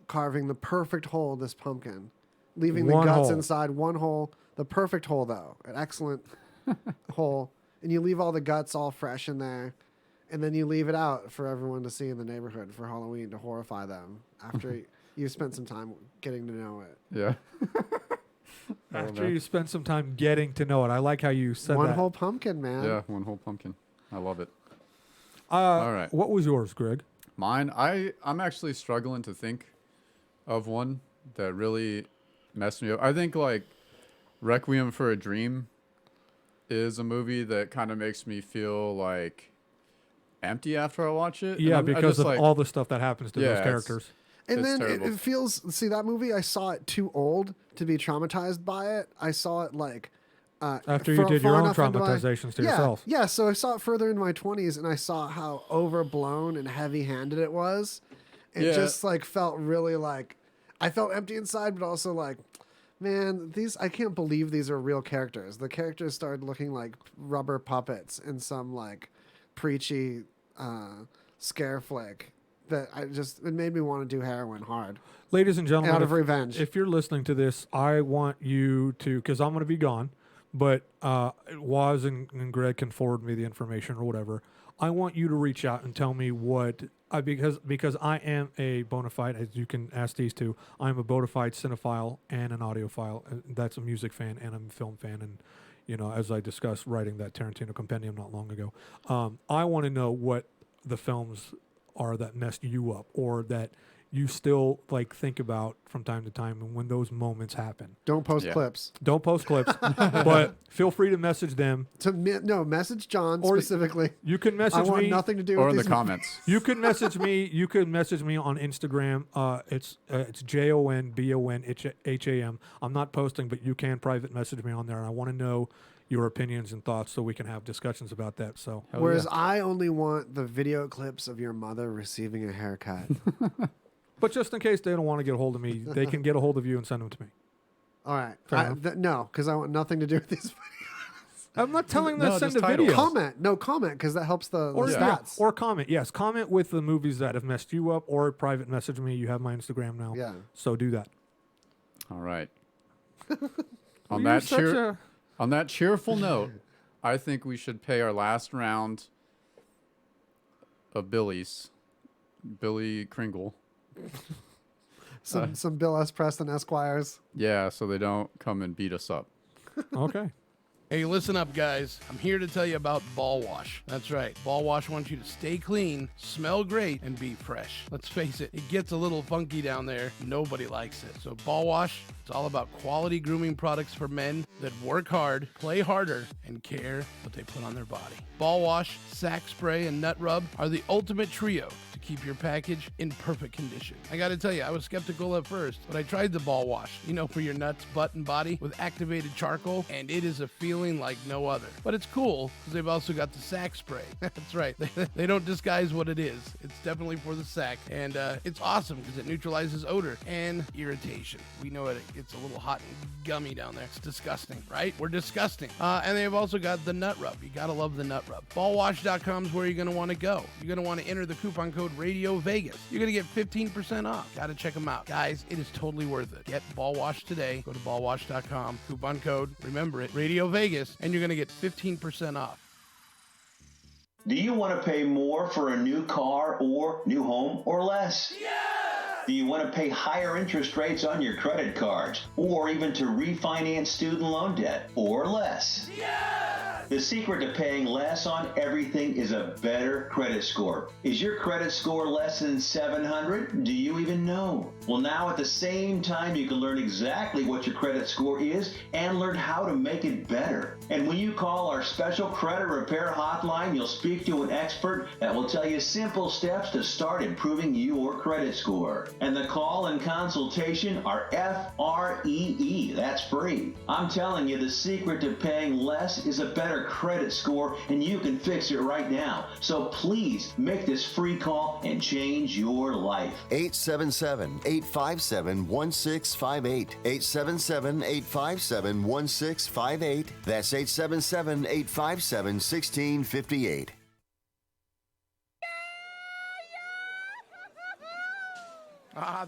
carving the perfect hole in this pumpkin, leaving the One guts hole. inside. One hole, the perfect hole though, an excellent hole. And you leave all the guts all fresh in there. And then you leave it out for everyone to see in the neighborhood for Halloween to horrify them after you've spent some time getting to know it. Yeah. After you spend some time getting to know it. I like how you said One that. whole pumpkin, man. Yeah, One Whole Pumpkin. I love it. All right. What was yours, Greg? Mine, I'm actually struggling to think of one that really messed me up. I think like Requiem for a Dream is a movie that kind of makes me feel like empty after I watch it. Yeah, I because just, of like, all the stuff that happens to those it's- characters. And it's then terrible. it feels. See, that movie, I saw it too old to be traumatized by it. I saw it like After you did your far own enough into my- traumatizations to yeah, yourself. Yeah, so I saw it further in my 20s, and I saw how overblown and heavy-handed it was. It Yeah. just like felt really like I felt empty inside, but also like, man, I can't believe these are real characters. The characters started looking like rubber puppets in some like preachy scare flick that it made me want to do heroin hard. Ladies and gentlemen, out of revenge. If you're listening to this, I want you to, because I'm going to be gone, but Waz and Greg can forward me the information or whatever. I want you to reach out and tell me what, because I am a bona fide, as you can ask these two, I'm a bona fide cinephile and an audiophile. That's a music fan and I'm a film fan. And, you know, as I discussed writing that Tarantino compendium not long ago, I want to know what the films are that messed you up or that you still like think about from time to time, and when those moments happen. Don't post clips. Don't post clips, but feel free to message them. Message John Or specifically. You can message I want me, nothing to do or with in the these comments. You can message me. You can message me on Instagram. It's JonBonham. I'm not posting, but you can private message me on there, and I want to know your opinions and thoughts so we can have discussions about that. So, Whereas I only want the video clips of your mother receiving a haircut. but just in case they don't want to get a hold of me, they can get a hold of you and send them to me. All right. Fair enough. No, because I want nothing to do with these videos. I'm not telling them to send a just video. titles. Comment, because that helps the Or stats. Or comment. Yes, comment with the movies that have messed you up, or private message me. You have my Instagram now. Yeah. So do that. All right. On that on that cheerful note, I think we should pay our last round of Billy's. Billy Kringle. Some Bill S. Preston Esquires. Yeah, so they don't come and beat us up. Okay. Hey, listen up, guys. I'm here to tell you about Ball Wash. That's right. Ball Wash wants you to stay clean, smell great, and be fresh. Let's face it, it gets a little funky down there. Nobody likes it. So Ball Wash, it's all about quality grooming products for men that work hard, play harder, and care what they put on their body. Ball Wash, Sack Spray, and Nut Rub are the ultimate trio to keep your package in perfect condition. I gotta tell you, I was skeptical at first, but I tried the Ball Wash, for your nuts, butt, and body with activated charcoal, and it is a feeling like no other. But it's cool because they've also got the sack spray. That's right. They don't disguise what it is. It's definitely for the sack, and it's awesome because it neutralizes odor and irritation. We know it gets a little hot and gummy down there. It's disgusting, right? We're disgusting. And they've also got the Nut Rub. You gotta love the Nut Rub. Ballwash.com is where you're gonna want to go. You're gonna want to enter the coupon code Radio Vegas. You're gonna get 15% off. Gotta check them out, guys. It is totally worth it. Get Ball Wash today. Go to ballwash.com. Coupon code. Remember it. Radio Vegas. And you're going to get 15% off. Do you want to pay more for a new car or new home or less? Yeah! Do you want to pay higher interest rates on your credit cards or even to refinance student loan debt or less? Yeah! The secret to paying less on everything is a better credit score. Is your credit score less than 700? Do you even know? Well, now at the same time, you can learn exactly what your credit score is and learn how to make it better. And when you call our special credit repair hotline, you'll speak to an expert that will tell you simple steps to start improving your credit score. And the call and consultation are F-R-E-E. That's free. I'm telling you, the secret to paying less is a better credit score, and you can fix it right now. So please make this free call and change your life. 877-857-1658. 877-857-1658. That's 877-857-1658.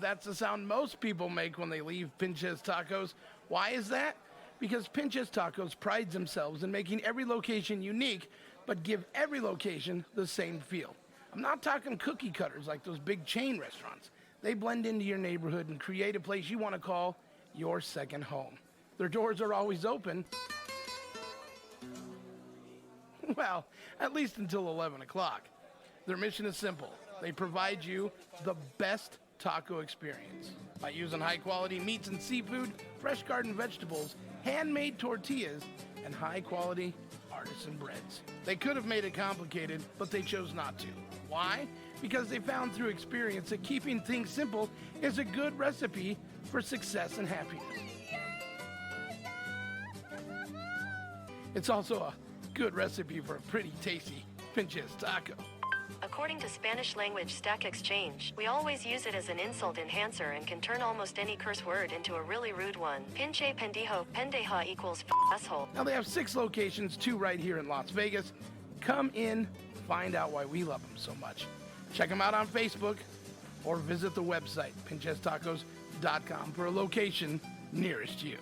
That's the sound most people make when they leave Pinches Tacos. Why is that? Because Pinches Tacos prides themselves in making every location unique, but give every location the same feel. I'm not talking cookie cutters like those big chain restaurants. They blend into your neighborhood and create a place you want to call your second home. Their doors are always open. Well, at least until 11 o'clock. Their mission is simple. They provide you the best taco experience. By using high-quality meats and seafood, fresh garden vegetables, handmade tortillas, and high-quality artisan breads. They could have made it complicated, but they chose not to. Why? Because they found through experience that keeping things simple is a good recipe for success and happiness. It's also a good recipe for a pretty tasty pinches taco. According to Spanish language Stack Exchange, we always use it as an insult enhancer and can turn almost any curse word into a really rude one. Pinche pendejo, pendeja equals asshole. Now they have 6 locations, 2 right here in Las Vegas. Come in, find out why we love them so much. Check them out on Facebook or visit the website, pinchestacos.com, for a location nearest you.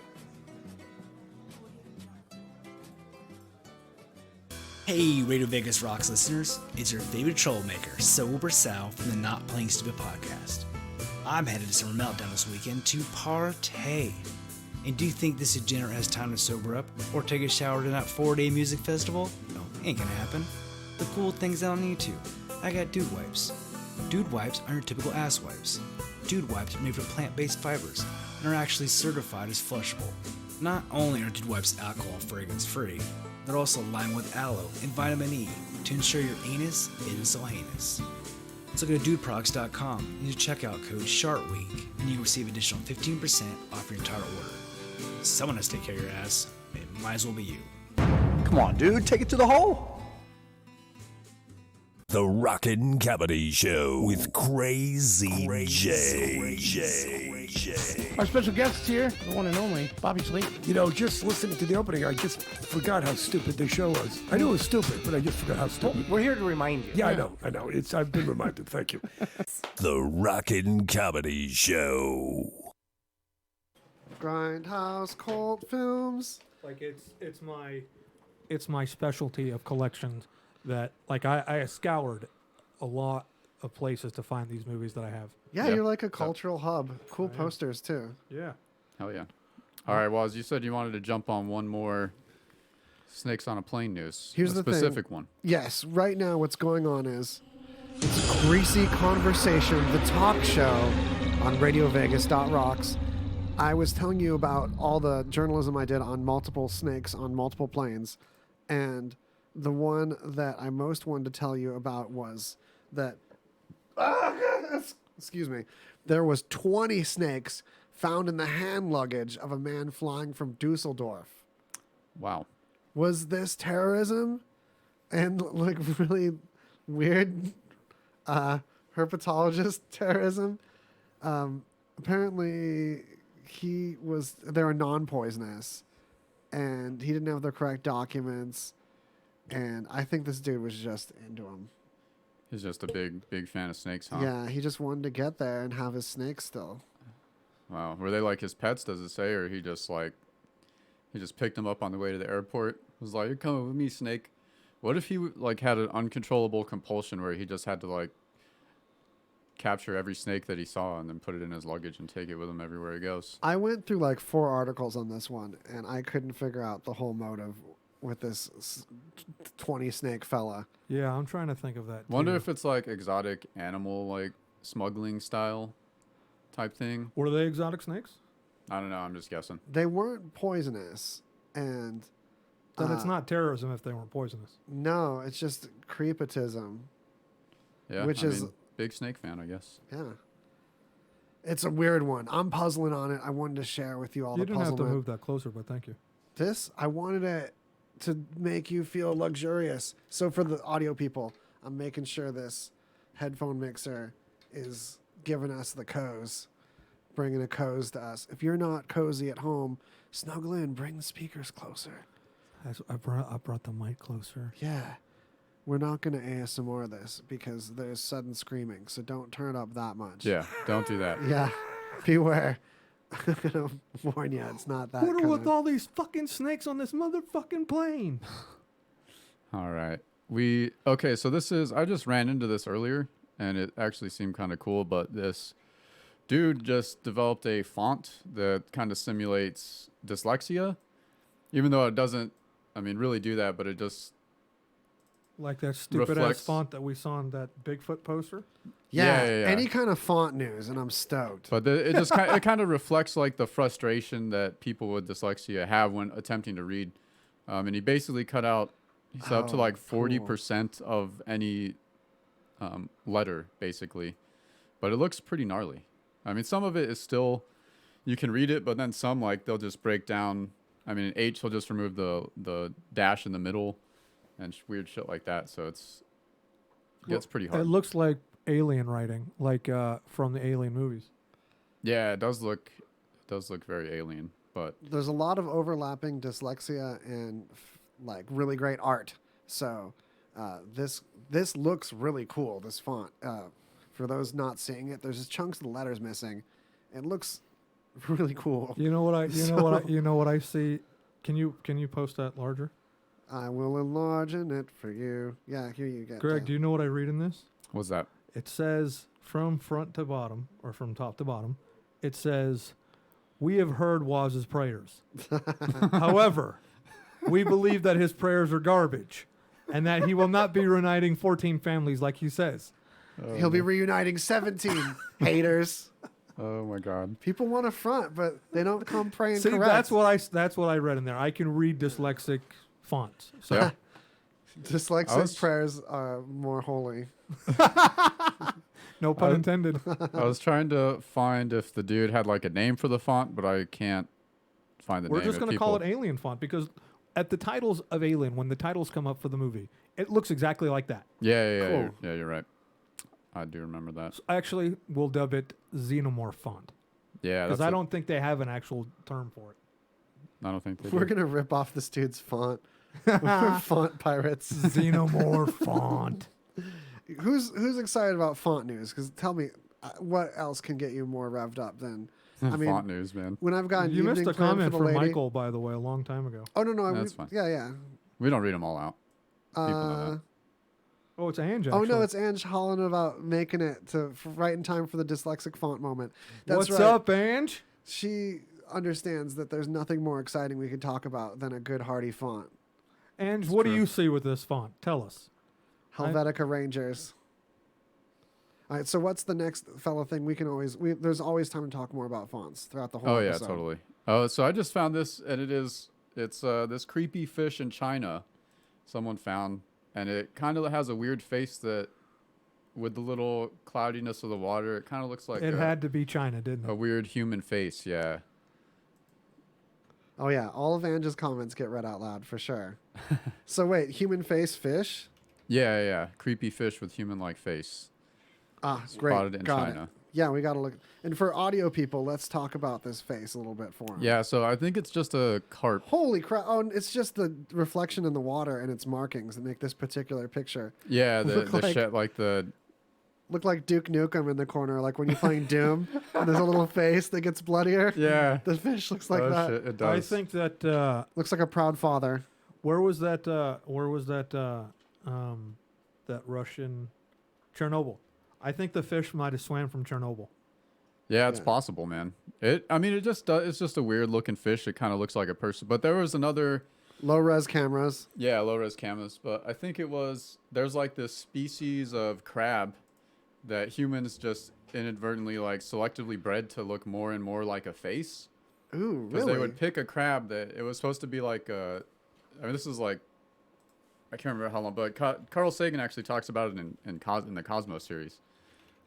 Hey, Radio Vegas Rocks listeners, it's your favorite troublemaker, Sober Sal from the Not Playing Stupid podcast. I'm headed to Summer Meltdown this weekend to partay. And do you think this degenerate has time to sober up or take a shower to that 4-day music festival? No, ain't gonna happen. The cool things on YouTube. I got Dude Wipes. Dude Wipes are your typical ass wipes. Dude Wipes are made from plant-based fibers and are actually certified as flushable. Not only are Dude Wipes alcohol fragrance-free, they're also lined with aloe and vitamin E to ensure your anus isn't so heinous. So go to dudeproducts.com and use checkout code SHARTWEEK and you will receive additional 15% off your entire order. Someone has to take care of your ass. It might as well be you. Come on, dude, take it to the hole. The Rockin' Comedy Show with Crazy J. Our special guest here, the one and only, Bobby Sleep. You know, just listening to the opening, I just forgot how stupid the show was. I knew it was stupid, but I just forgot how stupid. We're here to remind you. Yeah, I know. I've been reminded. Thank you. The Rockin' Comedy Show. Grindhouse cult films. Like it's my specialty of collections that like I scoured a lot of places to find these movies that I have. Yeah, you're like a cultural hub. Cool posters too. Yeah. Hell yeah. All right, well, as you said, you wanted to jump on one more Snakes on a Plane news. Here's a the specific thing. one. Yes, right now what's going on is it's Greasy Conversation, the talk show on RadioVegas.rocks. I was telling you about all the journalism I did on multiple snakes on multiple planes, and the one that I most wanted to tell you about was that excuse me, there was 20 snakes found in the hand luggage of a man flying from Dusseldorf. Wow. Was this terrorism and like really weird herpetologist terrorism? Apparently they were non-poisonous and he didn't have the correct documents, and I think this dude was just into him. He's just a big fan of snakes, huh? Yeah, he just wanted to get there and have his snakes still. Wow. Were they like his pets, does it say, or he just picked them up on the way to the airport? Was like, "You're coming with me, snake." What if he like had an uncontrollable compulsion where he just had to like capture every snake that he saw and then put it in his luggage and take it with him everywhere he goes? I went through like 4 articles on this one, and I couldn't figure out the whole motive with this 20 snake fella. Yeah, I'm trying to think of that. Wonder if it's like exotic animal, like smuggling style type thing. Were they exotic snakes? I don't know. I'm just guessing. They weren't poisonous, and then it's not terrorism if they weren't poisonous. No, it's just creepatism. Yeah, which is big snake fan, I guess. Yeah, it's a weird one. I'm puzzling on it. I wanted to share with you all You the didn't have to puzzlement. move that closer, but thank you. This, I wanted it to make you feel luxurious. So for the audio people, I'm making sure this headphone mixer is giving us the cozy, bringing a cozy to us. If you're not cozy at home, snuggle in, bring the speakers closer. I brought the mic closer. Yeah. We're not going to ASMR this because there's sudden screaming, so don't turn it up that much. Yeah, don't do that. Yeah, beware. I'm going to warn you, it's not that What are with cozy. all these fucking snakes on this motherfucking plane? All right. So this is, I just ran into this earlier and it actually seemed kind of cool, but this dude just developed a font that kind of simulates dyslexia, even though it doesn't, really do that, but it just Like that stupid ass reflects. font that we saw on that Bigfoot poster. Yeah, Yeah. any kind of font news, and I'm stoked. But it just it kind of reflects like the frustration that people with dyslexia have when attempting to read. And he basically cut out. He's up to like 40% of any letter, basically. But it looks pretty gnarly. I mean, some of it is still, you can read it, but then some, like, they'll just break down. I mean, in H, he'll just remove the dash in the middle and weird shit like that. So it gets pretty hard. It looks like alien writing, like from the Alien movies. Yeah, it does look very alien, but There's a lot of overlapping dyslexia and like really great art. So this looks really cool. This font. For those not seeing it, there's just chunks of the letters missing. It looks really cool. You know what I see. Can you post that larger? I will enlarge it for you. Yeah, here you go. Greg, do you know what I read in this? What's that? It says from front to bottom, or from top to bottom, it says, "We have heard Waz's prayers. However, we believe that his prayers are garbage, and that he will not be reuniting 14 families like he says." He'll be reuniting 17 haters. Oh my God! People want to front, but they don't come praying. See, correct. that's what I read in there. I can read dyslexic fonts. So Yeah. Dyslexic prayers are more holy. no pun intended. I was trying to find if the dude had like a name for the font, but I can't find the We're name. just going to call it Alien font because at the titles of Alien, when the titles come up for the movie, it looks exactly like that. Yeah, Cool. you're right. I do remember that. So actually, we'll dub it Xenomorph font. Yeah, because I don't think they have an actual term for it. I don't think they We're do. gonna rip off this dude's font. We're font pirates. Xenomorph font. Who's excited about font news? Because tell me, what else can get you more revved up than I mean, font news, man. When I've got You missed a evening plan comment for the from lady- Michael, by the way, a long time ago. Oh no, That's fine. Yeah. We don't read them all out. People know that. Oh, it's Ange. Oh no, actually. it's Ange hollering about making it to right in time for the dyslexic font moment. That's What's right. up, Ange? She understands that there's nothing more exciting we can talk about than a good hearty font. Ange, what do you see with this font? Tell us. Helvetica Rangers. All right, so what's the next fellow thing we can always? There's always time to talk more about fonts throughout the whole. Oh yeah, episode. totally. Oh, so I just found this, and it's this creepy fish in China. Someone found, and it kind of has a weird face that, with the little cloudiness of the water, it kind of looks like It had to be China, didn't a it? weird human face. Yeah. Oh yeah, all of Ange's comments get read out loud for sure. So wait, human face fish? Yeah. Creepy fish with human-like face. Ah, great. Spotted in Got China. it. Yeah, we got to look. And for audio people, let's talk about this face a little bit for them. Yeah, so I think it's just a carp. Holy crap! Oh, it's just the reflection in the water and its markings that make this particular picture. Yeah, look like the look like Duke Nukem in the corner, like when you're playing Doom, and there's a little face that gets bloodier. Yeah. The fish looks like that. Shit, it I does. think that looks like a proud father. Where was that? That Russian Chernobyl. I think the fish might have swam from Chernobyl. Yeah, it's possible, man. It's just a weird looking fish. It kind of looks like a person. But there was another low res cameras. Yeah, low res cameras. But I think there's like this species of crab that humans just inadvertently like selectively bred to look more and more like a face. Ooh, Because really? they would pick a crab that it was supposed to be like this is like, I can't remember how long, but Carl Sagan actually talks about it in the Cosmos series.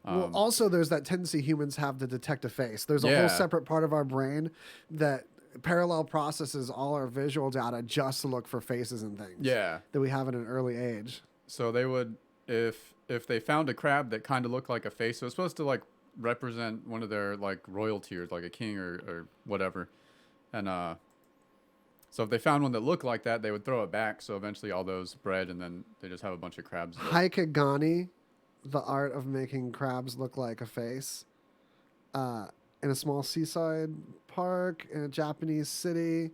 Well, also there's that tendency humans have to detect a face. There's a whole separate part of our brain that parallel processes all our visual data just to look for faces and things. Yeah. That we have at an early age. So they would, if they found a crab that kind of looked like a face, so it was supposed to like represent one of their like royalty or like a king or whatever, and so if they found one that looked like that, they would throw it back. So eventually all those bred, and then they just have a bunch of crabs. Haikagani, the art of making crabs look like a face, in a small seaside park in a Japanese city.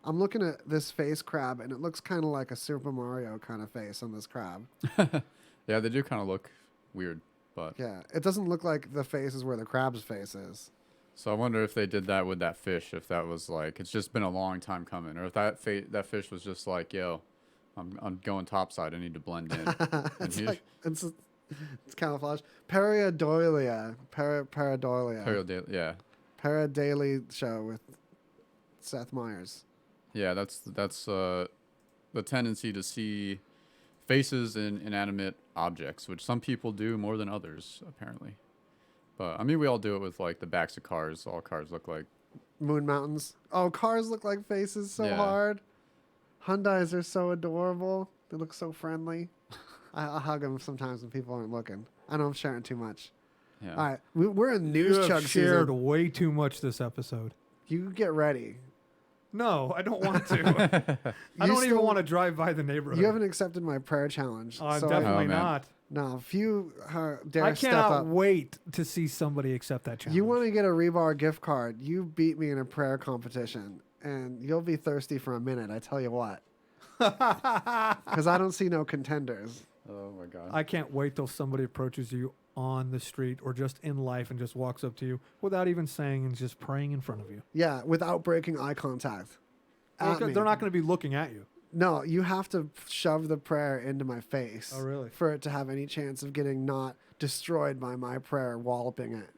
I'm looking at this face crab, and it looks kind of like a Super Mario kind of face on this crab. Yeah, they do kind of look weird, but Yeah, it doesn't look like the face is where the crab's face is. so I wonder if they did that with that fish. If that was like, it's just been a long time coming, or if that fish was just like, yo, I'm going topside. I need to blend in. It's camouflage. Pareidolia. Pareidolia. Yeah. Paradaily show with Seth Meyers. Yeah, that's the tendency to see faces in inanimate objects, which some people do more than others, apparently. But I mean, we all do it with like the backs of cars. All cars look like moon mountains. Oh, cars look like faces so hard. Hyundais are so adorable. They look so friendly. I hug them sometimes when people aren't looking. I know I'm sharing too much. Yeah. All right, we're in news You chug have shared season. way too much this episode. You get ready. No, I don't want to. I don't even want to drive by the neighborhood. You haven't accepted my prayer challenge. I'm definitely not. No, if you dare I step cannot up. wait to see somebody accept that challenge. You want to get a Rebar gift card, you beat me in a prayer competition, and you'll be thirsty for a minute, I tell you what. Because I don't see no contenders. Oh, my God. I can't wait till somebody approaches you on the street or just in life and just walks up to you without even saying and just praying in front of you. Yeah, without breaking eye contact. Well, they're not going to be looking at you. No, you have to shove the prayer into my face. Oh, really? For it to have any chance of getting not destroyed by my prayer walloping it.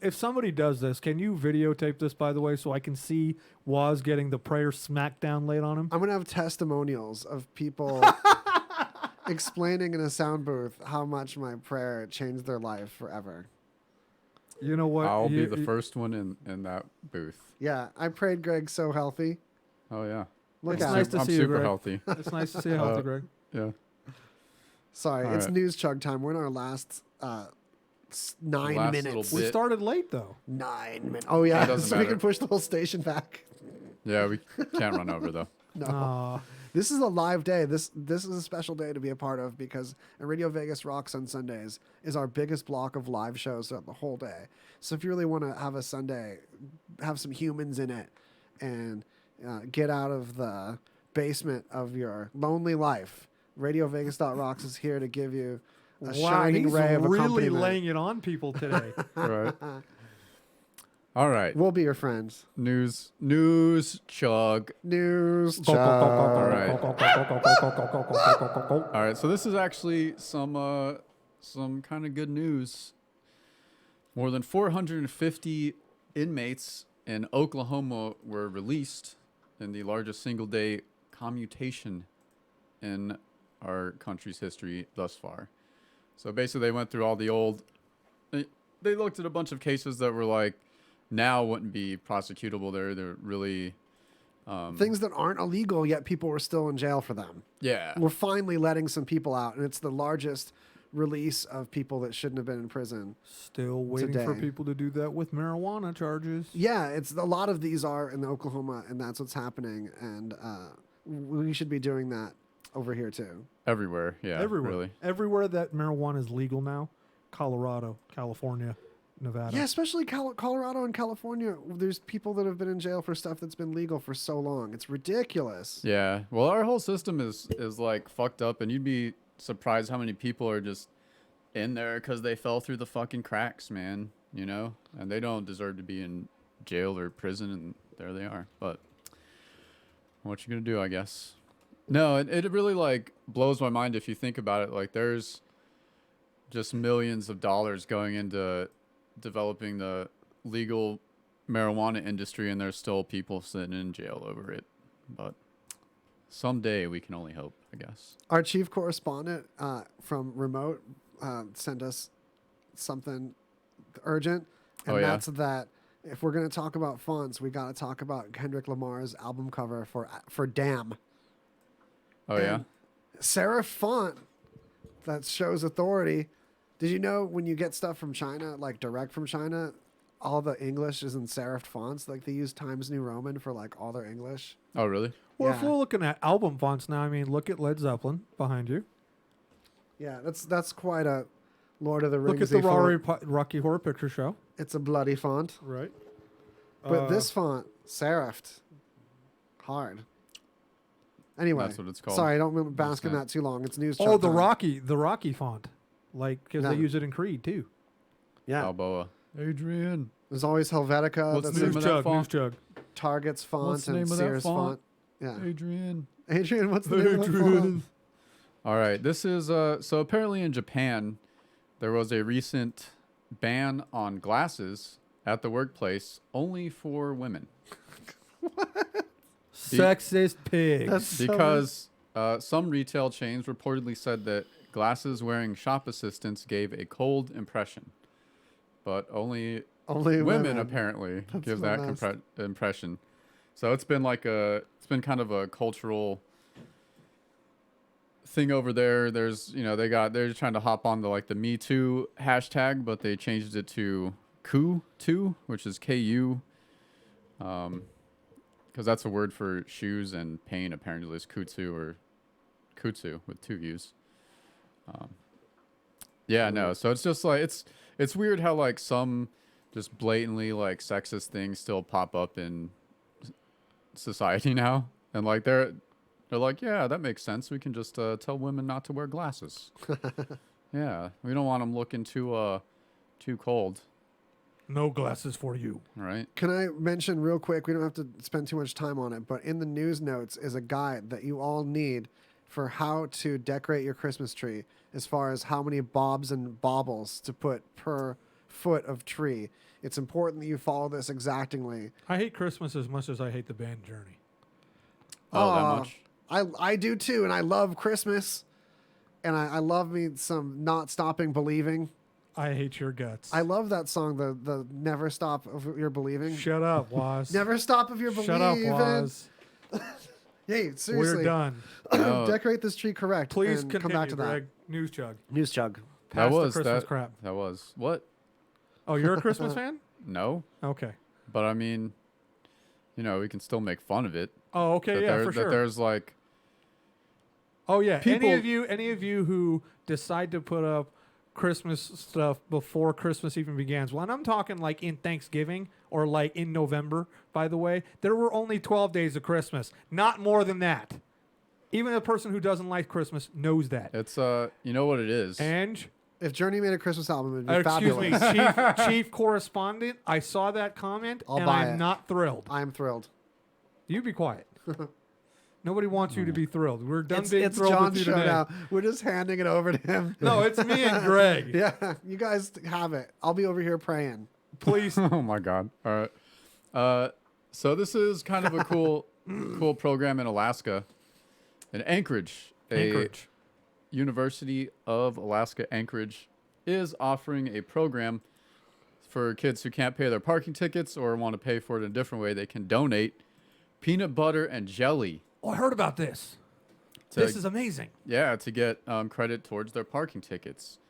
If somebody does this, can you videotape this, by the way, so I can see Waz getting the prayer smackdown laid on him? I'm going to have testimonials of people explaining in a sound booth how much my prayer changed their life forever. You know what? I'll be the first one in that booth. Yeah, I prayed Greg so healthy. Oh, yeah. Look It's at nice him. to I'm see you, super Greg. healthy. It's nice to see you healthy, Greg. Yeah. Sorry, All it's right. news chug time. We're in our last 9 Last minutes. little We bit. started late, though. 9 minutes. Oh, yeah, It doesn't so we matter. can push the whole station back. Yeah, we can't run over, though. No. Aw. This is a live day. This is a special day to be a part of because Radio Vegas Rocks on Sundays is our biggest block of live shows throughout the whole day. So if you really want to have a Sunday, have some humans in it, and get out of the basement of your lonely life, RadioVegas.rocks is here to give you a shining he's ray of really accompaniment. laying it on people today. Right. All right. We'll be your friends. News chug. News chug. All right. All right. So this is actually some kind of good news. More than 450 inmates in Oklahoma were released in the largest single-day commutation in our country's history thus far. So basically, they went through all the old. They looked at a bunch of cases that were like now wouldn't be prosecutable. They're really Things that aren't illegal, yet people were still in jail for them. Yeah. We're finally letting some people out, and it's the largest release of people that shouldn't have been in prison. Still waiting for today. people to do that with marijuana charges. Yeah, it's a lot of these are in Oklahoma, and that's what's happening. And we should be doing that over here too. Everywhere, yeah, Everywhere. really. Everywhere that marijuana is legal now. Colorado, California, Nevada. Yeah, especially Colorado and California. There's people that have been in jail for stuff that's been legal for so long. It's ridiculous. Yeah. Well, our whole system is like fucked up, and you'd be surprised how many people are just in there because they fell through the fucking cracks, man. You know, and they don't deserve to be in jail or prison, and there they are. But what you gonna do, I guess. No, it really like blows my mind if you think about it. Like there's just millions of dollars going into developing the legal marijuana industry, and there's still people sitting in jail over it. But someday we can only hope, I guess. Our chief correspondent from remote sent us something urgent, and Oh, yeah? that's that if we're going to talk about fonts, we got to talk about Kendrick Lamar's album cover for Damn. Oh, yeah? Serif font that shows authority. Did you know when you get stuff from China, like direct from China, all the English is in serif fonts? Like they use Times New Roman for like all their English. Oh, really? Well, if Yeah. we're looking at album fonts now, I mean, look at Led Zeppelin behind you. Yeah, that's quite a Lord of the Rings. Look at the Rocky Horror Picture Show. It's a bloody font. Right. But this font, serifed. Hard. Anyway. That's what it's called. Sorry, I don't want to bask in that too long. It's news. Oh, chug the time. Rocky font. Like, because No. they use it in Creed, too. Yeah. Balboa. Adrian. There's always Helvetica. What's that's the name a of that font? News Chug. Target's font What's the and name of that Sears font? Yeah. Adrian. Adrian, what's the name of the font? All right, this is so apparently in Japan, there was a recent ban on glasses at the workplace only for women. Sexist pigs. Because some retail chains reportedly said that glasses wearing shop assistants gave a cold impression, but only women apparently give that impression. So it's been kind of a cultural thing over there. There's, they're trying to hop on the Me Too hashtag, but they changed it to Ku2, which is KU. Because that's a word for shoes and pain, apparently, is kutsu or kutsu with 2 U's. So it's just it's weird how some just blatantly sexist things still pop up in society now, and they're like, yeah, that makes sense. We can just tell women not to wear glasses. Yeah, we don't want them looking too cold. No glasses for you. Right. Can I mention real quick, we don't have to spend too much time on it, but in the news notes is a guide that you all need for how to decorate your Christmas tree, as far as how many bobs and baubles to put per foot of tree. It's important that you follow this exactingly. I hate Christmas as much as I hate the band Journey. Oh, that much? I do too, and I love Christmas, and I love me some Not Stopping Believing. I hate your guts. I love that song, the Never Stop of Your Believing. Shut up, Waz. Never stop of your believing. Shut up, Waz. Hey, seriously. We're done. Decorate this tree correct. Please and continue, come back to that. Greg. News chug. News chug. Pass the Christmas crap. That was what? Oh, you're a Christmas fan? No. Okay. But I mean, we can still make fun of it. Oh, okay, yeah, for sure. That there's oh yeah, people... any of you who decide to put up Christmas stuff before Christmas even begins. When I'm talking in Thanksgiving or in November, by the way, there were only 12 days of Christmas, not more than that. Even a person who doesn't like Christmas knows that. It's you know what it is. And if Journey made a Christmas album, it would be fabulous. Excuse me, chief correspondent, I saw that comment I'm not thrilled. I'm thrilled. You be quiet. Nobody wants you to be thrilled. We're done being thrilled John's with you show today. now. We're just handing it over to him. No, it's me and Greg. Yeah, you guys have it. I'll be over here praying. Please. Oh my God. All right. So this is kind of a cool program in Alaska, in Anchorage. Anchorage. University of Alaska Anchorage is offering a program for kids who can't pay their parking tickets or want to pay for it in a different way. They can donate peanut butter and jelly. Oh, I heard about this. This is amazing. Yeah, to get credit towards their parking tickets.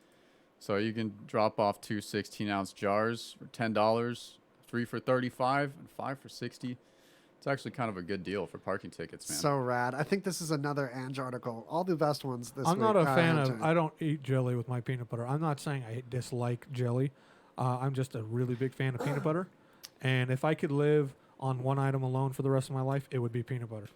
So you can drop off 2 16-ounce jars for $10, 3 for $35, and 5 for $60. It's actually kind of a good deal for parking tickets, man. So rad. I think this is another Ange article. All the best ones this week. I'm not a fan of... I don't eat jelly with my peanut butter. I'm not saying I dislike jelly. I'm just a really big fan of peanut butter. And if I could live on one item alone for the rest of my life, it would be peanut butter.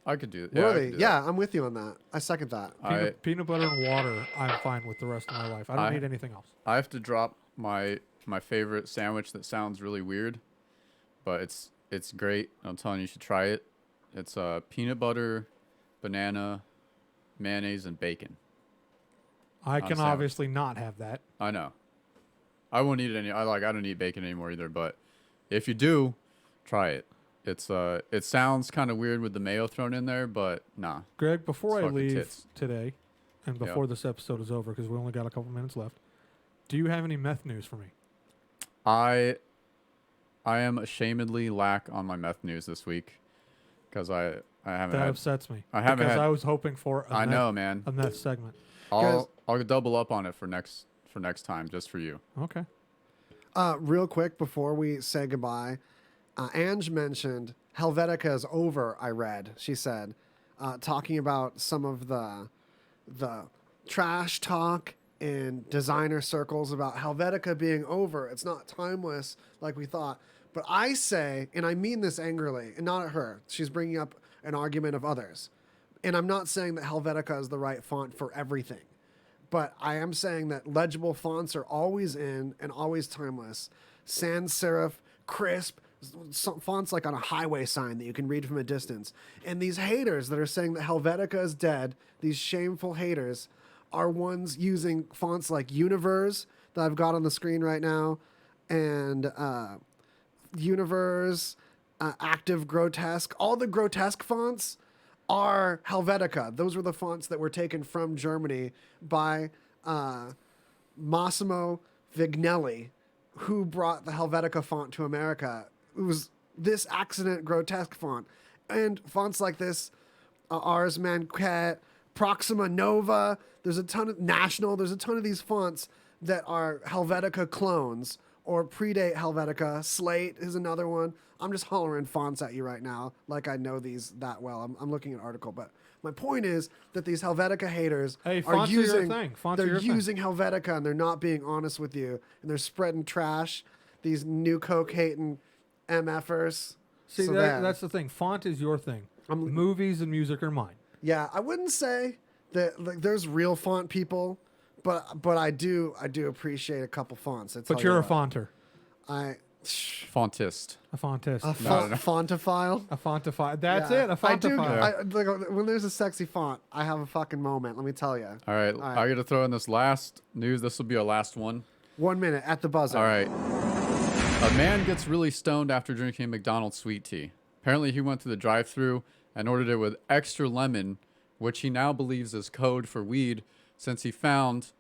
I could do it. Really? Yeah, I'm with you on that. I second that. Peanut butter and water, I'm fine with the rest of my life. I don't need anything else. I have to drop my favorite sandwich that sounds really weird, but it's great. I'm telling you should try it. It's peanut butter, banana, mayonnaise, and bacon. I can obviously not have that. I know. I won't eat it I don't eat bacon anymore either, but if you do, try it. It sounds kind of weird with the mayo thrown in there, but nah. Greg, before I leave today, and before this episode is over, because we only got a couple minutes left, do you have any meth news for me? I am ashamedly lack on my meth news this week, because I haven't. That upsets me. I haven't. Because I was hoping for. I know, man. A meth segment. I'll double up on it for next time, just for you. Okay. Real quick before we say goodbye. Ange mentioned Helvetica is over, I read, she said, talking about some of the trash talk in designer circles about Helvetica being over. It's not timeless like we thought. But I say, and I mean this angrily, and not at her, she's bringing up an argument of others. And I'm not saying that Helvetica is the right font for everything. But I am saying that legible fonts are always in and always timeless. Sans serif, crisp, some fonts like on a highway sign that you can read from a distance. And these haters that are saying that Helvetica is dead, these shameful haters, are ones using fonts like Universe that I've got on the screen right now, and Universe, Active Grotesque. All the grotesque fonts are Helvetica. Those were the fonts that were taken from Germany by Massimo Vignelli, who brought the Helvetica font to America. It was this accident grotesque font. And fonts like this, Ars Manquet, Proxima Nova, there's a ton of National, there's a ton of these fonts that are Helvetica clones or predate Helvetica. Slate is another one. I'm just hollering fonts at you right now, like I know these that well. I'm looking at an article, but my point is that these Helvetica haters are using using Helvetica, and they're not being honest with you, and they're spreading trash. These new coke hating MFers. See, that's the thing. Font is your thing. Movies and music are mine. Yeah, I wouldn't say that like there's real font people, but I do appreciate a couple fonts. But you're a fonter. Fontist. A fontist. A fontophile. A fontophile. That's it. A fontophile. Like, when there's a sexy font, I have a fucking moment. Let me tell you. All right. I got to throw in this last news. This will be our last one. 1 minute at the buzzer. All right. A man gets really stoned after drinking McDonald's sweet tea. Apparently, he went to the drive-thru and ordered it with extra lemon, which he now believes is code for weed, since he found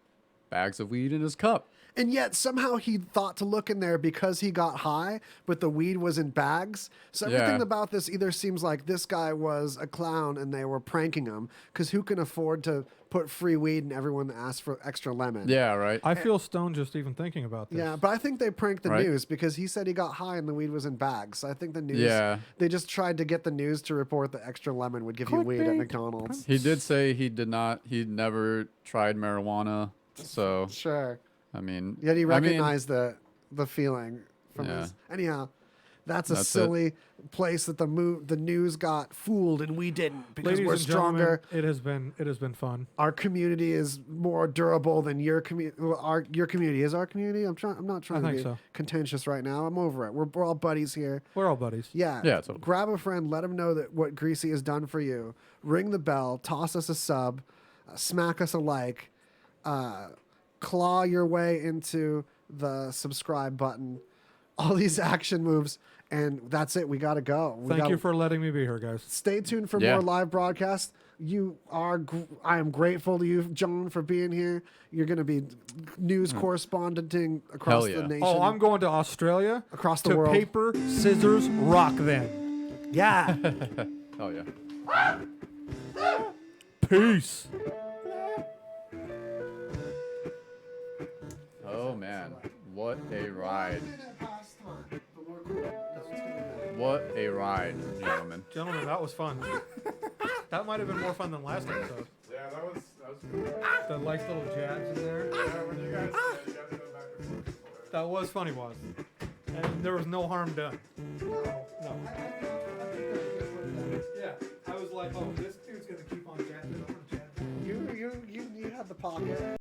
bags of weed in his cup. And yet somehow he thought to look in there because he got high, but the weed was in bags. So everything about this either seems like this guy was a clown and they were pranking him, because who can afford to put free weed in everyone that asks for extra lemon? Yeah, right. I feel stoned just even thinking about this. Yeah, but I think they pranked the news because he said he got high and the weed was in bags. So I think the news, they just tried to get the news to report that extra lemon would give you weed at McDonald's. He did say he'd never tried marijuana, so... Sure. I mean... Yet he recognized the feeling from his... Anyhow, that's a silly place that the news got fooled and we didn't, because Ladies we're and gentlemen, stronger. it has been fun. Our community is more durable than your community. Your community is our community. I'm not trying to be contentious right now. I'm over it. We're all buddies here. We're all buddies. Yeah. Yeah. Totally. Grab a friend. Let them know that what Greasy has done for you. Ring the bell. Toss us a sub. Smack us a like. Claw your way into the subscribe button. All these action moves. And that's it. We got to go. Thank you for letting me be here, guys. Stay tuned for more live broadcasts. I am grateful to you, Jon, for being here. You're going to be news correspondenting across the nation. Oh, I'm going to Australia. Across the world. Paper, scissors, rock then. Yeah. Oh, yeah. Peace. Oh, man. What a ride. What a ride, gentlemen. Gentlemen, that was fun. That might have been more fun than last episode. Yeah, that was the nice little jabs in there. Yeah, when you guys go back and forth. That was funny, was. And there was no harm done. No. Yeah, I was like, oh, this dude's gonna keep on jabbing. You had the pocket.